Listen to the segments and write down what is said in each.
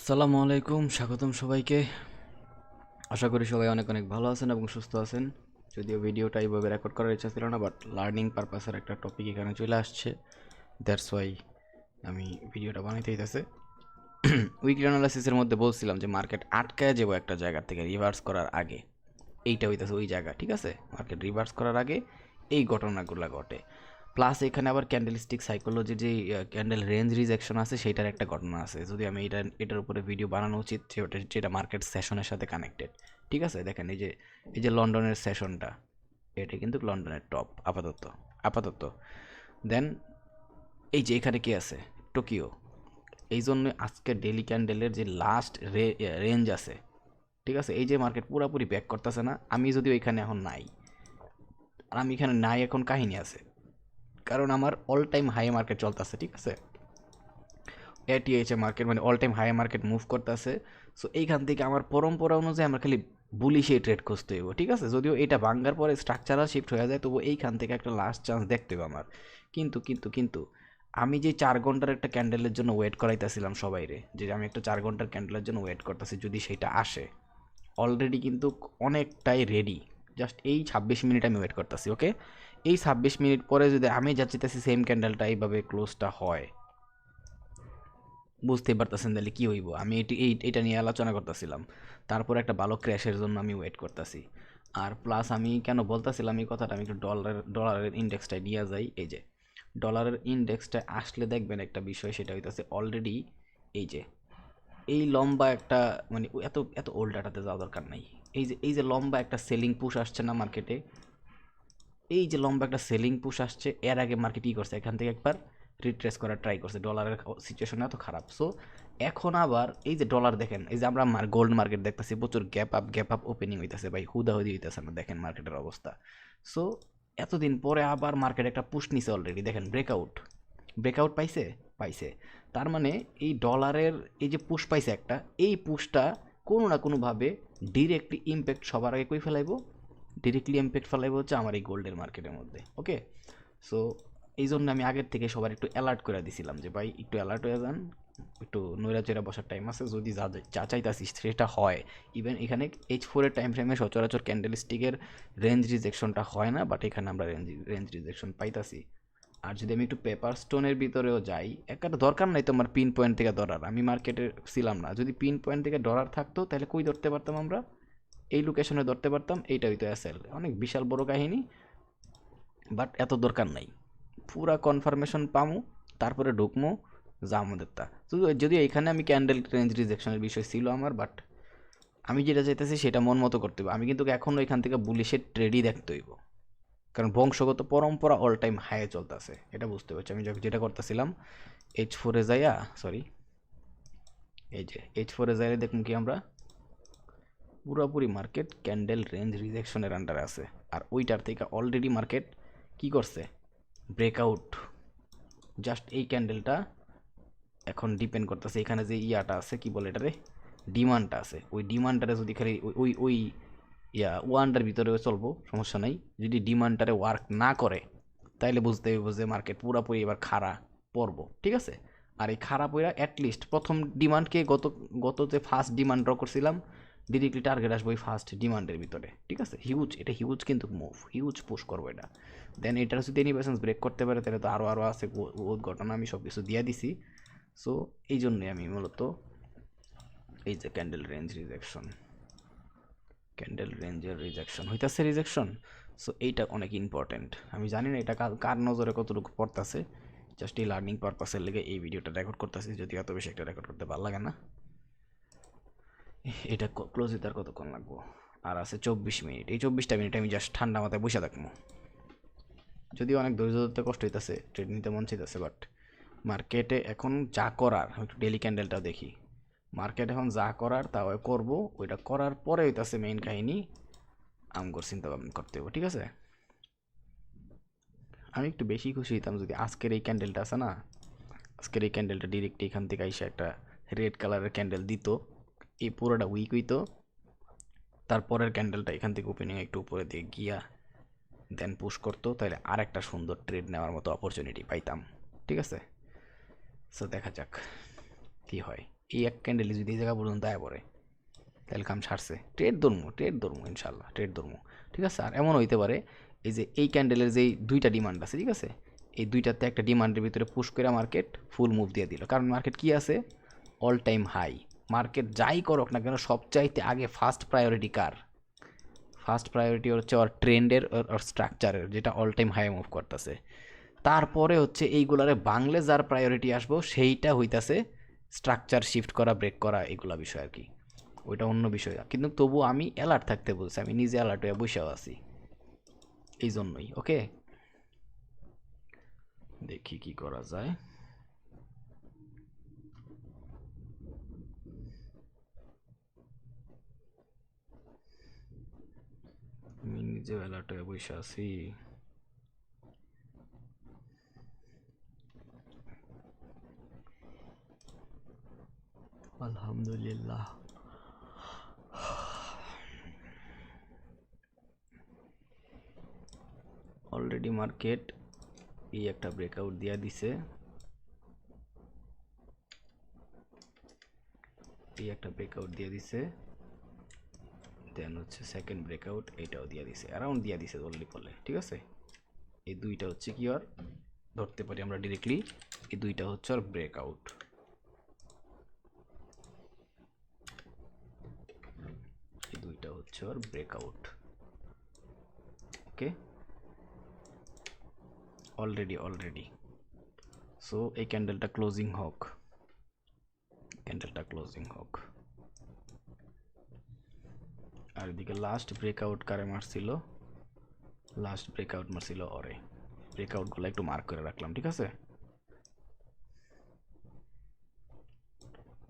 আসসালামু আলাইকুম, স্বাগতম সবাইকে। আশা করি সবাই অনেক অনেক ভালো আছেন এবং সুস্থ আছেন। যদিও ভিডিওটা এইভাবে রেকর্ড করার ইচ্ছা ছিল না, বাট লার্নিং পারপাসের একটা টপিক এখানে চলে আসছে, দ্যাটস ওয়াই আমি ভিডিওটা বানাইতে হইতেছে। উইকলি অ্যানালাইসিসের মধ্যে বলছিলাম যে মার্কেট আটকায় যাবো একটা জায়গা থেকে রিভার্স করার আগে। এইটা হইতেছে ওই জায়গা, ঠিক আছে? মার্কেট রিভার্স করার আগে এই ঘটনাগুলো ঘটে। প্লাস এখানে আবার ক্যান্ডেলস্টিক সাইকোলজির যে ক্যান্ডেল রেঞ্জ রিজেকশন আছে সেইটার একটা ঘটনা আছে। যদি আমি এটার উপরে ভিডিও বানানো উচিত, যেটা মার্কেট সেশনের সাথে কানেক্টেড। ঠিক আছে, দেখেন এই যে লন্ডনের সেশনটা, এটা কিন্তু লন্ডনের টপ আপাতত আপাতত দেন এই যে এখানে কি আছে, টোকিও। এই জন্য আজকে ডেলি ক্যান্ডেলের যে লাস্ট রেঞ্জ আছে, ঠিক আছে, এই যে মার্কেট পুরোপুরি ব্যাক করতেছে না। আমি যদিও এখানে এখন নাই, আর আমি এখানে নাই এখন কাহিনী আছে, কারণ আমার অল টাইম হাই মার্কেট চলতেছে, ঠিক আছে? এটিএইচ মার্কেট মানে all time high market move করতেছে। সো এইখান থেকে আমার পরম্পরা অনুযায়ী আমার খালি বুলিশে ট্রেড খুঁজতে হইব, ঠিক আছে? যদিও এটা ভাঙ্গার পরে স্ট্রাকচারাল শিফট হয়ে যায়, তবু এইখান থেকে একটা লাস্ট চান্স দেখতে হবে আমার। কিন্তু আমি যে 4 ঘন্টার একটা ক্যান্ডেলের জন্য ওয়েট করাইতেছিলাম সবাই রে, যে আমি একটা 4 ঘন্টার ক্যান্ডেলের জন্য ওয়েট করতেছি, যদি সেটা আসে, অলরেডি কিন্তু অনেকটাই রেডি। জাস্ট এই 26 মিনিট আমি ওয়েট করতেছি, ওকে? এই 26 মিনিট পরে যদি আমি যা চাইতেছি সেম ক্যান্ডেলটা এইভাবে ক্লোজটা হয়, বুঝতেই পারতেছেন তাহলে কী হইব। আমি এটা নিয়ে আলোচনা করতেছিলাম। তারপর একটা ভালো ক্র্যাশের জন্য আমি ওয়েট করতেছি। আর প্লাস আমি কেন বলতেছিলাম এই কথাটা, আমি একটু ডলারের ইন্ডেক্সটায় নিয়ে যাই। এই যে ডলারের ইন্ডেক্সটায় আসলে দেখবেন একটা বিষয়, সেটা হইতেছে অলরেডি এই যে এই লম্বা একটা, মানে এত এত ওল্ড ডাটাতে যাওয়া দরকার নাই। এই যে লম্বা একটা সেলিং পুশ আসছে না মার্কেটে, এই যে লম্বা একটা সেলিং পুশ আসছে, এর আগে মার্কেট কী করছে, এখান থেকে একবার রিট্রেস করার ট্রাই করছে। ডলারের সিচুয়েশন এত খারাপ। সো এখন আবার এই যে ডলার দেখেন, এই যে আমরা গোল্ড মার্কেট দেখতেছি প্রচুর গ্যাপ আপ ওপেনিং হইতেছে ভাই, হুদাহুদি হইতেছে না, দেখেন মার্কেটের অবস্থা। সো এতদিন পরে আবার মার্কেট একটা পুশ নিছে অলরেডি, দেখেন ব্রেকআউট পাইছে পাইছে। তার মানে এই ডলারের এই যে পুশ পাইছে একটা, এই পুশটা কোনো না কোনোভাবে ডিরেক্টলি ইম্প্যাক্ট সবার আগে কই ফেলাইবো, ডিরেক্টলি ইম্প্যাক্ট ফেলাইবো হচ্ছে আমার এই গোল্ডের মার্কেটের মধ্যে, ওকে? সো এই জন্য আমি আগের থেকে সবার একটু অ্যালার্ট করে দিছিলাম যে ভাই একটু অ্যালার্ট হয়ে যান, একটু নৈরা চৈরা বসার টাইম আছে, যদি যা চাইতাছি সেটা হয়। ইভেন এখানে H4 টাইম ফ্রেমে সচরাচর ক্যান্ডেল স্টিকের রেঞ্জ রিজেকশনটা হয় না, বাট এখানে আমরা রেঞ্জ রিজেকশন পাইতাছি। আর যদি আমি একটু পেপার স্টোনের ভিতরেও যাই, একটা দরকার নাই তোমার পিন পয়েন্ট থেকে ধরার, আমি মার্কেটে ছিলাম না। যদি পিন পয়েন্ট থেকে ধরার থাকতো তাহলে কই ধরতে পারতাম আমরা, এই লোকেশনে ধরতে পারতাম। এইটা হইতো এসএল, অনেক বিশাল বড় কাহিনী, বাট এত দরকার নাই। পুরা কনফার্মেশন পামু, তারপরে ঢুকমু, যা আমাদের তা। যদিও এখানে আমি ক্যান্ডেল রেঞ্জ রিজেকশনের বিষয় ছিল আমার, বাট আমি যেটা চাইতেছি সেটা মন মতো করতে হবে। আমি কিন্তু এখনও এখান থেকে বুলিশের ট্রেডই দেখতে হইব, কারণ বংশগত পরম্পরা অল টাইম হাইয়ে চলতেছে, এটা বুঝতে পারছি। আমি যেটা করতেছিলাম, H4 যাইয়া, সরি, এই যে H4 যাইয়া দেখুন কি আমরা পুরোপুরি মার্কেট ক্যান্ডেল রেঞ্জ রিজেকশনের আন্ডারে আছে। আর ওইটার থেকে অলরেডি মার্কেট কি করছে, ব্রেকআউট। জাস্ট এই ক্যান্ডেলটা এখন ডিপেন্ড করতেছে এখানে যে ইয়াটা আছে, কি বলে এটারে, ডিমান্ডটা আছে, ওই ডিমান্ডটারে যদি খালি ওই ওই ওয়ানটার ভিতরে চলবো, সমস্যা নাই। যদি ডিমান্ডটারে ওয়ার্ক না করে, তাইলে বুঝতে হবে যে মার্কেট পুরোপুরি এবার খাড়া পড়বো, ঠিক আছে? আর এই খারাপ হইয়া অ্যাটলিস্ট প্রথম ডিমান্ডকে গত গত যে ফার্স্ট ডিমান্ড ড্র করছিলাম, ডিরেক্টলি টার্গেট আসবো ওই ফার্স্ট ডিমান্ডের ভিতরে, ঠিক আছে? হিউজ, এটা হিউজ কিন্তু মুভ, হিউজ পুশ করবো এটা। দেন এটার যদি এনি পার্সেন্ট ব্রেক করতে পারে, তাহলে তো আরও আছে ঘটনা, আমি সব কিছু দিয়ে দিছি। সো এই জন্যই আমি মূলত এই যে ক্যান্ডেল রেঞ্জের রিজেকশন হইতাছে রিজেকশন। সো এইটা অনেক ইম্পর্ট্যান্ট। আমি জানি না এটা কার নজরে কতটুকু পড়তেছে, জাস্ট এই লার্নিং পারপাসের লেগে এই ভিডিওটা রেকর্ড করতেছি, যদি এত বেশি একটা রেকর্ড করতে ভালো লাগে না। এটা ক্লোজ দিতে আর কতক্ষণ লাগবো? আর আছে 24 মিনিট। এই 24টা মিনিট আমি জাস্ট ঠান্ডা মাথায় বসে থাকবো। যদিও অনেক ধৈর্য ধরতে কষ্ট হইতেছে, ট্রেড নিতে মন চাইতেছে, বাট মার্কেটে এখন যা করার, একটু ডেলি ক্যান্ডেলটাও দেখি। মার্কেট এখন যা করার তা করবো, ওইটা করার পরে হইতাছে মেইন কাহিনী, আমগর চিন্তা ভাবনা করতে হবে, ঠিক আছে? আমি একটু বেশি খুশি হইতাম যদি আজকের এই ক্যান্ডেলটা আছে না, আজকের এই ক্যান্ডেলটা ডিরেক্ট এখান থেকে আইসা একটা রেড কালারের ক্যান্ডেল দিত, এই পুরোটা উইক হইতো, তারপরের ক্যান্ডেলটা এখান থেকে ওপেনিং একটু উপরে দিয়ে গিয়া দেন পুশ করতো, তাহলে আর একটা সুন্দর ট্রেড নেওয়ার মতো অপরচুনিটি পাইতাম, ঠিক আছে? সো দেখা যাক কি হয়। এই এক ক্যান্ডেলে যদি এই জায়গা পর্যন্ত আয় পড়ে তাহলে কাম সারছে। ট্রেড ধরমু ইনশাল্লাহ, ট্রেড ধরমু। ঠিক আছে, আর এমন হইতে পারে এই যে এই ক্যান্ডেলের যেই দুইটা ডিমান্ড আছে, ঠিক আছে, এই দুইটাতে একটা ডিমান্ডের ভিতরে পুশ করে মার্কেট ফুল মুভ দিয়ে দিল, কারণ মার্কেট কি আছে, অল টাইম হাই। মার্কেট যাই করুক না কেন সবচাইতে আগে ফার্স্ট প্রায়োরিটি কার? ফার্স্ট প্রায়োরিটি হচ্ছে ওর ট্রেন্ডের ওর স্ট্রাকচারের, যেটা অল টাইম হাই মুভ করতেছে। তারপরে হচ্ছে এইগুলারে বাংলে যার প্রায়োরিটি আসবো সেইটা হইতাছে স্ট্রাকচার শিফট করা, ব্রেক করা, এগুলা বিষয় আর কি। ওইটা অন্য বিষয়, কিন্তু তবু আমি অ্যালার্ট থাকতে বলছি, আমি নিজে অ্যালার্ট হয়ে বসেও আছি এই জন্যই। ওকে, দেখি কি করা যায়। আমি নিজে অ্যালার্ট হয়ে বসে আছি। আলহামদুলিল্লাহ। অলরেডি মার্কেট এই একটা ব্রেকআউট দিয়া দিছে, এই একটা ব্রেকআউট দিয়ে দিছে, দেন হচ্ছে সেকেন্ড ব্রেকআউট এইটাও দিয়ে দিছে, অ্যারাউন্ড দিয়ে দিছে বললি বলে। ঠিক আছে, এই দুইটা হচ্ছে কি আর ধরতে পারি আমরা ডিরেক্টলি, এই দুইটা হচ্ছে আর ব্রেকআউট। এই দুইটা হচ্ছে আর ব্রেকআউট। ওকে, অলরেডি সো এই ক্যান্ডেলটা ক্লোজিং হোক, ক্যান্ডেলটা ক্লোজিং হোক। আর এদিকে লাস্ট ব্রেকআউট কারে মারছিল, লাস্ট ব্রেকআউট মারছিল ওরে। ব্রেকআউটগুলো একটু মার্ক করে রাখলাম, ঠিক আছে।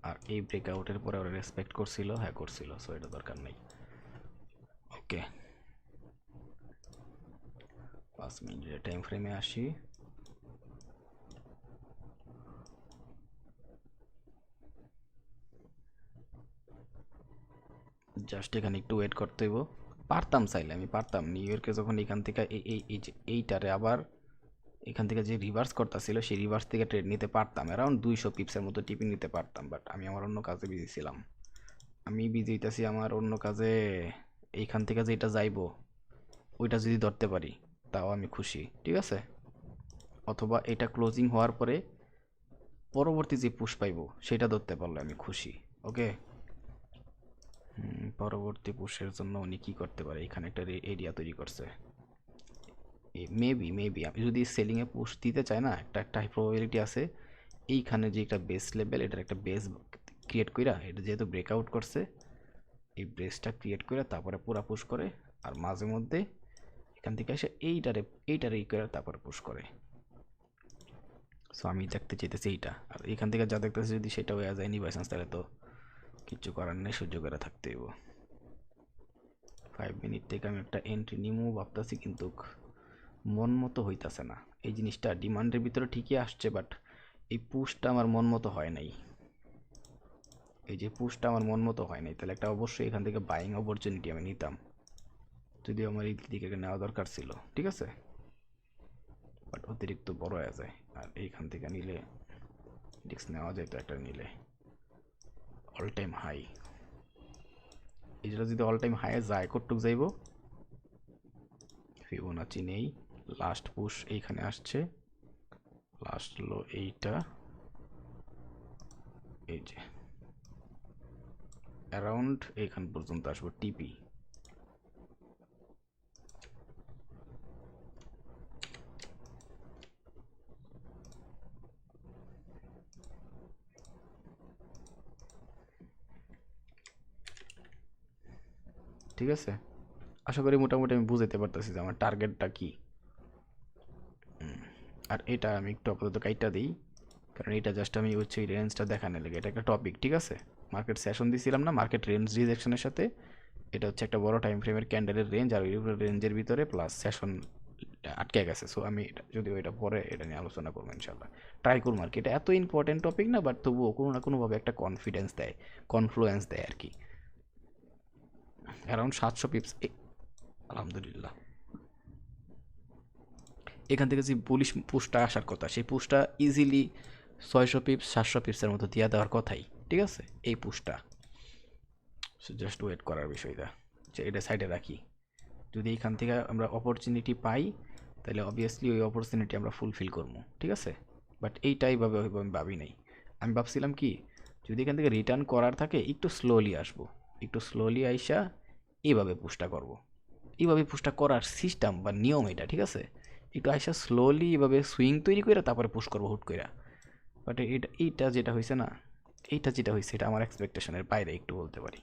আর এই ব্রেকআউটের পরে ওরা রেসপেক্ট করছিল, হ্যাঁ করছিল, সো এটা দরকার নেই। ওকে, 5 মিনিটের টাইম ফ্রেমে আসি। জাস্ট এখানে একটু ওয়েট করতে হইব। পারতাম, চাইলে আমি পারতাম নিউ ইয়র্কে যখন এখান থেকে এই যে এইটারে আবার এখান থেকে যে রিভার্স করতেছিল সেই রিভার্স থেকে ট্রেড নিতে পারতাম, অ্যারাউন্ড 200 পিপসের মতো টিপি নিতে পারতাম, বাট আমি আমার অন্য কাজে বিজি ছিলাম। আমি বিজি হইতাছি আমার অন্য কাজে। এইখান থেকে যেটা যাইবো ওইটা যদি ধরতে পারি তাও আমি খুশি, ঠিক আছে। অথবা এটা ক্লোজিং হওয়ার পরে পরবর্তী যে পুশ পাইবো সেটা ধরতে পারলে আমি খুশি। ওকে, পরবর্তী পুশের জন্য উনি কি করতে পারে, এখানে একটা এরিয়া তৈরি করছে। মেবি আমি যদি সেলিংয়ে পুশ দিতে চাই না, একটা হাই প্রবাবিলিটি আছে এইখানে যে একটা বেস লেভেল, এটার একটা বেস ক্রিয়েট কইরা, এটা যেহেতু ব্রেকআউট করছে এই ব্রেসটা ক্রিয়েট করে তারপরে পুরা পুশ করে, আর মাঝে মধ্যে এখান থেকে এসে এইটারে করে তারপরে পুশ করে। সো আমি দেখতে চাইতেছি এইটা, আর এখান থেকে যা দেখতেছি যদি সেটা হয়ে যায় নি বাই চান্স, তাহলে তো কিছু করার নেই, সহ্য করে থাকতে হইব। 5 মিনিট থেকে আমি একটা এন্ট্রি নিমু ভাবতেছি, কিন্তু মন মতো হইতাছে না। এই জিনিসটা ডিমান্ডের ভিতরে ঠিকই আসছে, বাট এই পুশটা আমার মন মতো হয় নাই। এই যে পুশটা আমার মন মতো হয় নাই, তাহলে একটা অবশ্যই এখান থেকে বাইং অপরচুনিটি আমি নিতাম, যদিও আমার এই দিকে নেওয়া দরকার ছিল, ঠিক আছে, বাট অতিরিক্ত বড় হয়ে যায়। আর এইখান থেকে নিলে রিস্ক নেওয়া যায় তো, একটা নিলে অল টাইম হাই, এইটা যদি অল টাইম হাইয়ে যায় কতটুক যাইব, ফিবোনাচি নেই। লাস্ট পুশ এইখানে আসছে, লাস্ট লো এইটা, এই যে অ্যারাউন্ড এইখান পর্যন্ত আসবো টিপি। ঠিক আছে, আশা করি মোটামুটি আমি বুঝাইতে পারতেছি যে আমার টার্গেটটা কি। আর এটা আমি একটু আপাতত কাইটা দিই, কারণ এটা জাস্ট আমি হচ্ছে এই রেঞ্জটা দেখানোর লেগে, এটা একটা টপিক, ঠিক আছে। মার্কেট সেশন দিয়েছিলাম না, মার্কেট রেঞ্জ রিজেকশনের সাথে, এটা হচ্ছে একটা বড় টাইম ফ্রেমের ক্যান্ডেলের রেঞ্জ, আর ওই রেঞ্জের ভিতরে প্লাস সেশন আটকে গেছে। সো আমি যদি ওইটা পরে এটা নিয়ে আলোচনা করবো ইনশাল্লাহ, ট্রাই করবো আর কি। এটা এত ইম্পর্টেন্ট টপিক না, বাট তবুও কোনো না কোনোভাবে একটা কনফিডেন্স দেয়, কনফ্লুয়েন্স দেয় আর কি। অ্যারাউন্ড 700 পিপস, আলহামদুলিল্লাহ। এখান থেকে যে পুশটা আসার কথা, সেই পুশটা ইজিলি 600 পিপস 700 পিপসের মতো দিয়ে দেওয়ার কথাই। ঠিক আছে, এই পুশটা জাস্ট ওয়েট করার বিষয়টা, যে এটা সাইডে রাখি। যদি এইখান থেকে আমরা অপরচুনিটি পাই তাহলে অবভিয়াসলি ওই অপরচুনিটি আমরা ফুলফিল করবো, ঠিক আছে। বাট এইটাই ভাবে আমি ভাবি নাই। আমি ভাবছিলাম কি, যদি এখান থেকে রিটার্ন করার থাকে একটু স্লোলি আসবো, একটু স্লোলি আইসা এইভাবে পুশটা করব। এইভাবে পুশটা করার সিস্টেম বা নিয়ম এটা, ঠিক আছে। একটু আইসা স্লোলি এভাবে সুইং তৈরি করে তারপরে পুশ করবো হুট করে। বাট এইটা যেটা হয়েছে না, এইটা যেটা হয়েছে এটা আমার এক্সপেকটেশনের বাইরে একটু বলতে পারি।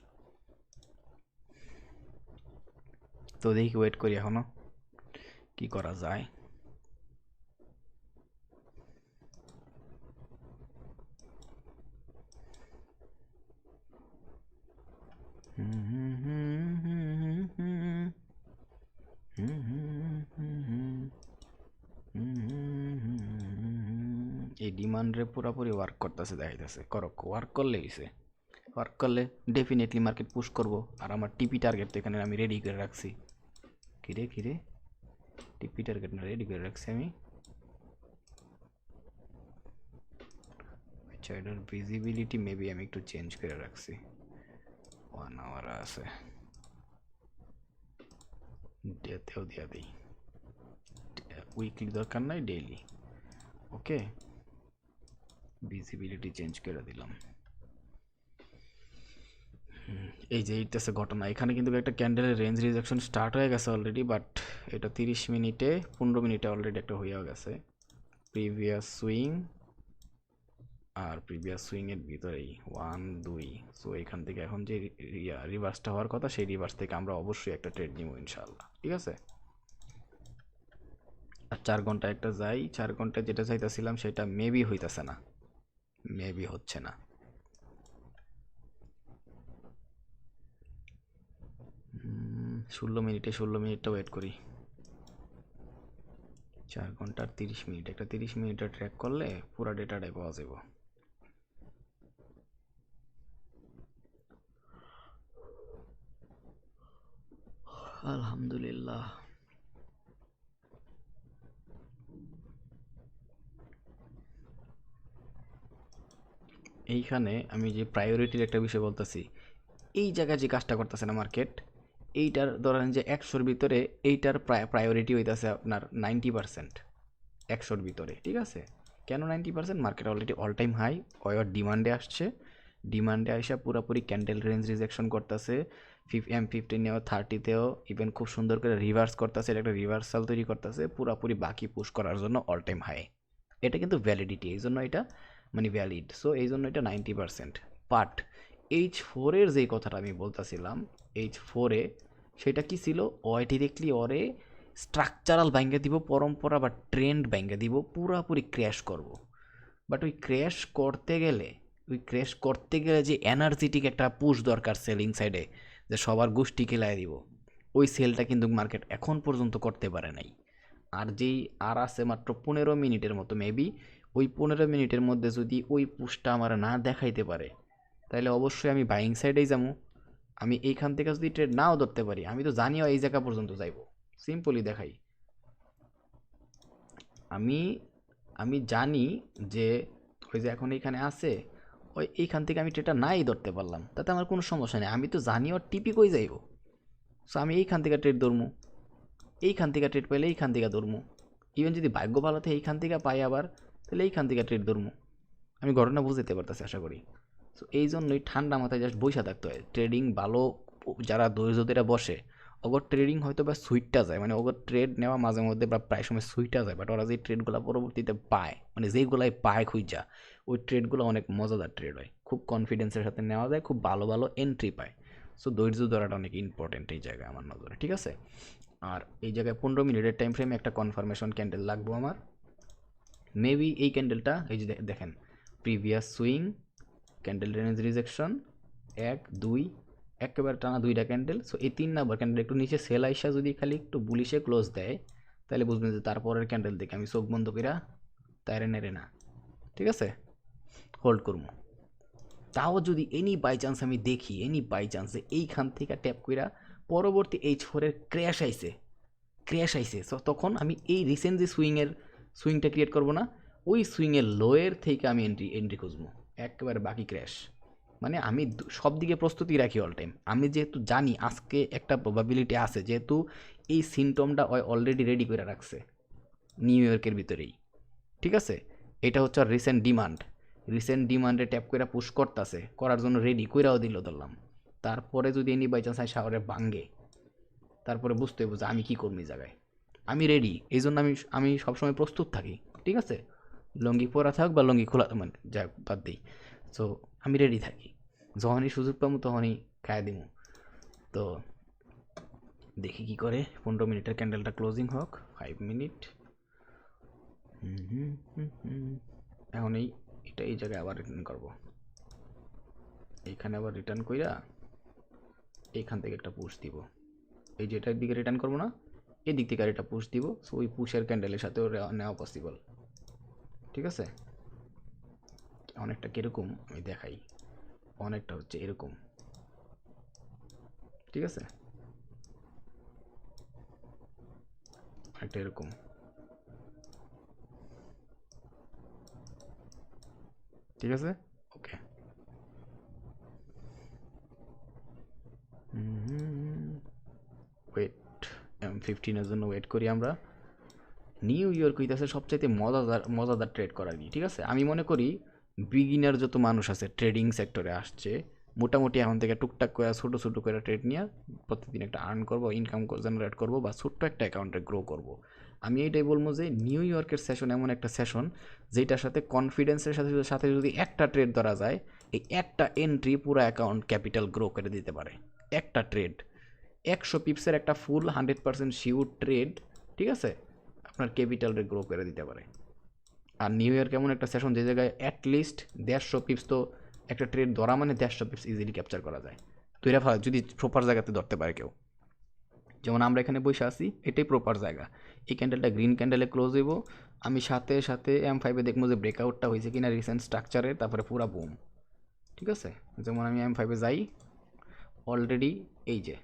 তো দেখি, ওয়েট করি এখনো কি করা যায়। এই ডিমান্ডে পুরোপুরি ওয়ার্ক করতেছে দেখাইতেছে, ওয়ার্ক করলে হয়েছে। ওয়ার্ক করলে ডেফিনেটলি মার্কেট পুশ করব। আর আমার টিপি টার্গেট তো এখানে আমি রেডি করে রাখছি। কিরে কিরে, টিপি টার্গেট না রেডি করে রাখছি আমি। আচ্ছা, এটার ভিজিবিলিটি মেবি আমি একটু চেঞ্জ করে রাখছি। 1 আওয়ার আছে, ডেতেও দিয়া দিই। উইকলি দরকার নাই, ডেইলি। ওকে, ভিজিবিলিটি চেঞ্জ করে দিলাম। এই যে এইটাছে ঘটনা, এখানে কিন্তু একটা ক্যান্ডেলের রেঞ্জ রিজেকশন স্টার্ট হয়ে গেছে অলরেডি, বাট এটা 30 মিনিটে 15 মিনিটে অলরেডি একটা হয়ে গেছে প্রিভিয়াস সুইং। আর প্রিভিয়াস সুইংয়ের ভিতরেই 1 2, সো এখান থেকে এখন যে রিভার্সটা হওয়ার কথা, সেই রিভার্স থেকে আমরা অবশ্যই একটা ট্রেড নিব ইনশাআল্লাহ, ঠিক আছে। আর 4 ঘন্টা একটা যাই, 4 ঘন্টা যেটা চাইতেছিলাম সেটা মেবি হইতেছে না, মেবি হচ্ছে না। 16 মিনিটটা ওয়েট করি। 4 ঘন্টার 30 মিনিট, একটা 30 মিনিটের ট্র্যাক করলে পুরো ডেটাটাই পাওয়া যাব। আলহামদুলিল্লাহ। এইখানে আমি যে প্রায়োরিটির একটা বিষয় বলতেছি, এই জায়গায় যে কাজটা করতেছে না মার্কেট, এইটার ধরেন যে 100-র ভিতরে এইটার প্রায়োরিটি হইতেছে আপনার 90%। 100-র ভিতরে, ঠিক আছে। কেন 90%? Market already all time high, war ডিমান্ডে আসছে, ডিমান্ডে আসা পুরোপুরি ক্যান্ডেল রেঞ্জ রিজেকশন করতেছে। M15-এও 30-তেও ইভেন খুব সুন্দর করে রিভার্স করতেছে, এটা একটা রিভার্সাল তৈরি করতেছে পুরোপুরি বাকি পুশ করার জন্য অল টাইম হাই। এটা কিন্তু ভ্যালিডিটি, এই জন্য এটা মানে ভ্যালিড, সো এই জন্য এটা 90%। বাট H4-এর যেই কথাটা আমি বলতেছিলাম, H4-এ সেটা কি ছিল, ডিরেক্টলি ওরে স্ট্রাকচারাল ব্যাঙ্গে দিব, পরম্পরা বা ট্রেন্ড ব্যাঙ্গে দিব, পুরাপুরি ক্র্যাশ করব। বাট ওই ক্র্যাশ করতে গেলে যে এনার্জেটিক একটা পুশ দরকার সেলিং সাইডে, যে সবার গোষ্ঠী খেলায় দিব, ওই সেলটা কিন্তু মার্কেট এখন পর্যন্ত করতে পারে নাই। আর যেই আর আছে মাত্র 15 মিনিটের মতো মেবি, ওই 15 মিনিটের মধ্যে যদি ওই পুশটা আমার না দেখাইতে পারে, তাহলে অবশ্যই আমি বাইং সাইডেই যাবো। আমি এইখান থেকে যদি ট্রেড নাও ধরতে পারি, আমি তো জানিও এই জায়গা পর্যন্ত যাইব। সিম্পলি দেখাই, আমি আমি জানি যে ওই যে এখন এইখানে আছে, ওই এইখান থেকে আমি ট্রেডটা নাই ধরতে পারলাম, তাতে আমার কোনো সমস্যা নেই। আমি তো জানি ওর টিপি কই যাইব, সো আমি এইখান থেকে ট্রেড ধরবো, এইখান থেকে ট্রেড পাইলে এইখান থেকে ধরবো। ইভেন যদি ভাগ্য ভালো থাকে এইখান থেকে পাই আবার, তাহলে এইখান থেকে ট্রেড ধরবো। আমি ঘটনা বুঝতে পারতেছি আশা করি। সো এই জন্যই ঠান্ডা মাথায় জাস্ট বইসা থাকতে হয়। ট্রেডিং ভালো যারা ধৈর্যদের বসে, ওগর ট্রেডিং হয়তো বা সুইটটা যায়, মানে ওগর ট্রেড নেওয়া মাঝে মধ্যে বা প্রায় সময় সুইটটা যায়, বাট ওরা যে ট্রেডগুলো পরবর্তীতে পায়, মানে যেইগুলাই পায় খুঁজা, ওই ট্রেডগুলো অনেক মজাদার ট্রেড হয়, খুব কনফিডেন্সের সাথে নেওয়া যায়, খুব ভালো ভালো এন্ট্রি পায়। সো ধৈর্য ধরাটা অনেক ইম্পর্টেন্ট এই জায়গায় আমার নজরে, ঠিক আছে। আর এই জায়গায় 15 মিনিটের টাইম ফ্রেমে একটা কনফার্মেশন ক্যান্ডেল লাগবো আমার। মেবি এই ক্যান্ডেলটা, এই যে দেখেন previous swing, candle range rejection, 1 2, একেবারে টানা 2টা ক্যান্ডেল। সো এই 3 নাম্বার ক্যান্ডেল একটু নিচে সেল আইসা যদি খালি একটু বুলিশে ক্লোজ দেয়, তাহলে বুঝবেন যে তারপরের ক্যান্ডেল দেখে আমি চোখ বন্ধ কইরা তাইরে নেড়ে না, ঠিক আছে, হোল্ড করবো। তাও যদি এনি বাই চান্স আমি দেখি, এনি বাই চান্সে এইখান থেকে ট্যাপ কইরা পরবর্তী H4-এর ক্র্যাশ আইছে, সো তখন আমি এই রিসেন্ট যে সুইংটা ক্রিয়েট করবো না, ওই সুইংয়ের লোয়ের থেকে আমি এন্ট্রি খুঁজবো, একেবারে বাকি ক্র্যাশ। মানে আমি সব দিকে প্রস্তুতি রাখি অল টাইম। আমি যেহেতু জানি আজকে একটা প্রবাবিলিটি আছে, যেহেতু এই সিমটমটা অলরেডি রেডি করে রাখছে নিউ ইয়র্কের ভিতরেই, ঠিক আছে? এটা হচ্ছে রিসেন্ট ডিমান্ড, রিসেন্ট ডিমান্ডে ট্যাপ করে পুশ করতেছে, করার জন্য রেডি কইরাও দিল ধরলাম। তারপরে যদি এনি বাই চান্স শহরে ভাঙ্গে, তারপরে বুঝতে হবে যে আমি কী করবো এই জায়গায়। আমি রেডি, এই জন্য আমি আমি সবসময় প্রস্তুত থাকি, ঠিক আছে? লুঙ্গি পরা থাক বা লুঙ্গি খোলা, মানে যাক বাদ দিই। সো আমি রেডি থাকি, যখনই সুযোগ পাবো তখনই খায় দিব। তো দেখি কি করে। 15 মিনিটের ক্যান্ডেলটা ক্লোজিং হোক, 5 মিনিট। এখন এটা এই জায়গায় আবার রিটার্ন করবো, এইখানে আবার রিটার্ন কইরা এইখান থেকে একটা পুশ দিব, এই যে এটার দিকে রিটার্ন করবো না, এই দিক থেকে আর এটা পুশ দিব। সো ওই পুশের ক্যান্ডেলের সাথেও নেওয়া পসিবল, ঠিক আছে? অনেকটা কিরকম আমি দেখাই, অনেকটা হচ্ছে এরকম, ঠিক আছে? অনেকটা এরকম, ঠিক আছে? ওকে। ওয়েট, M15-এর জন্য ওয়েট করি আমরা। নিউ ইয়র্ক হইতেছে সবচাইতে মজাদার মজাদার ট্রেড করার কি, ঠিক আছে? আমি মনে করি বিগিনার যত মানুষ আছে ট্রেডিং সেক্টরে আসছে, মোটামুটি এখন থেকে টুকটাক করে ছোটো ছোটো করে ট্রেড নিয়ে প্রতিদিন একটা আর্ন করবো, ইনকাম জেনারেট করবো, বা ছোট্ট একটা অ্যাকাউন্টে গ্রো করব। আমি এইটাই বলবো যে নিউ ইয়র্কের সেশন এমন একটা সেশন যেটার সাথে কনফিডেন্সের সাথে সাথে যদি একটা ট্রেড ধরা যায়, এই একটা এন্ট্রি পুরো অ্যাকাউন্ট ক্যাপিটাল গ্রো করে দিতে পারে। একটা ট্রেড, 100 পিপসের একটা ফুল 100% শিওর ট্রেড, ঠিক আছে, আপনার ক্যাপিটালকে গ্রো করে দিতে পারে। আর নিউ ইয়র্ক এমন একটা সেশন যে জায়গায় অ্যাটলিস্ট 150 পিপস, তো একটা ট্রেড ধরা মানে 150 পিপস ইজিলি ক্যাপচার করা যায়। তো এরা যদি প্রপার জায়গাতে ধরতে পারে কেউ, যেমন আমরা এখানে বসে আছি, এটাই প্রপার জায়গা। এই ক্যান্ডেলটা গ্রিন ক্যান্ডেলে ক্লোজ হইব, আমি সাথে সাথে M5-এ দেখবো যে ব্রেকআউটটা হয়েছে কিনা রিসেন্ট স্ট্রাকচারে, তারপরে পুরা বুম, ঠিক আছে? যেমন আমি M5-এ যাই অলরেডি, এই যে,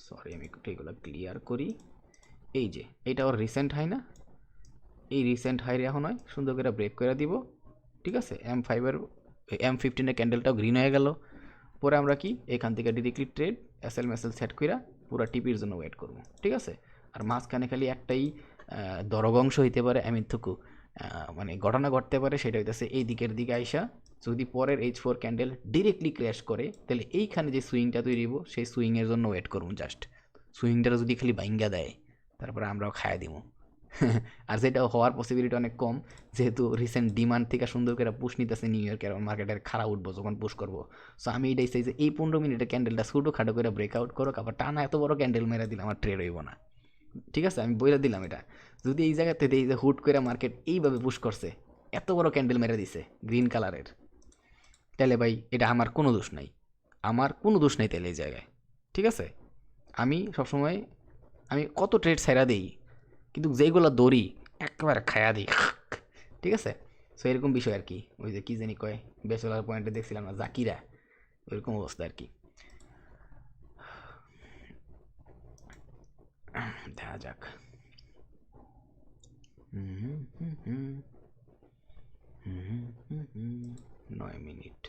সরি আমি একটু এগুলো ক্লিয়ার করি। এই যে এইটা ওর রিসেন্ট হাই না, এই রিসেন্ট হাই এখন হয় সুন্দর করে ব্রেক করে দিব, ঠিক আছে? M15-এর ক্যান্ডেলটাও গ্রিন হয়ে গেল। পরে আমরা কি এখান থেকে directly trade SL missile set কইরা পুরো টিপির জন্য ওয়েট করব, ঠিক আছে? আর মাঝখানে খালি একটাই দরগংশ হইতে পারে, আমি থুকু মানে ঘটনা ঘটতে পারে, সেটা হইতেছে এই দিকের দিকে আইসা যদি পরের H4 ক্যান্ডেল ডিরেক্টলি ক্র্যাশ করে, তাহলে এইখানে যে সুইংটা তৈরি হইব সেই সুইংয়ের জন্য ওয়েট করবো জাস্ট। সুইংটা যদি খালি ভাঙ্গা দেয়, তারপরে আমরাও খাইয়া দিব। আর যেটা হওয়ার পসিবিলিটি অনেক কম, যেহেতু রিসেন্ট ডিমান্ড থেকে সুন্দর করে পুশ নিতেছে নিউ ইয়র্কের মার্কেটের, খারাপ উঠবো যখন পুশ করবো। সো আমি এটাই চাই যে এই 15 মিনিটের ক্যান্ডেলটা ছোটো খাটো করে ব্রেকআউট করো, আবার টানা এত বড় ক্যান্ডেল মেরে দিলে আমার ট্রেড হইব না, ঠিক আছে? আমি বইলে দিলাম এটা, যদি এই জায়গাতে এই যে হুট করে মার্কেট এইভাবে পুশ করছে, এত বড় ক্যান্ডেল মেরে দিছে গ্রিন কালারের, তাহলে ভাই এটা আমার কোনো দোষ নাই, আমার কোনো দোষ নেই তাহলে এই জায়গায়, ঠিক আছে? আমি সবসময়, আমি কত ট্রেড ছাইরা দিই, কিন্তু যেগুলো দড়ি একেবারে খায়া দিই, ঠিক আছে? সো এরকম বিষয় আর কি, ওই যে কি জানি কয় ব্যাচেলার পয়েন্টে দেখছিলাম না জাকিরা, ওইরকম অবস্থা আর কি। দেখা যাক। 9 মিনিট,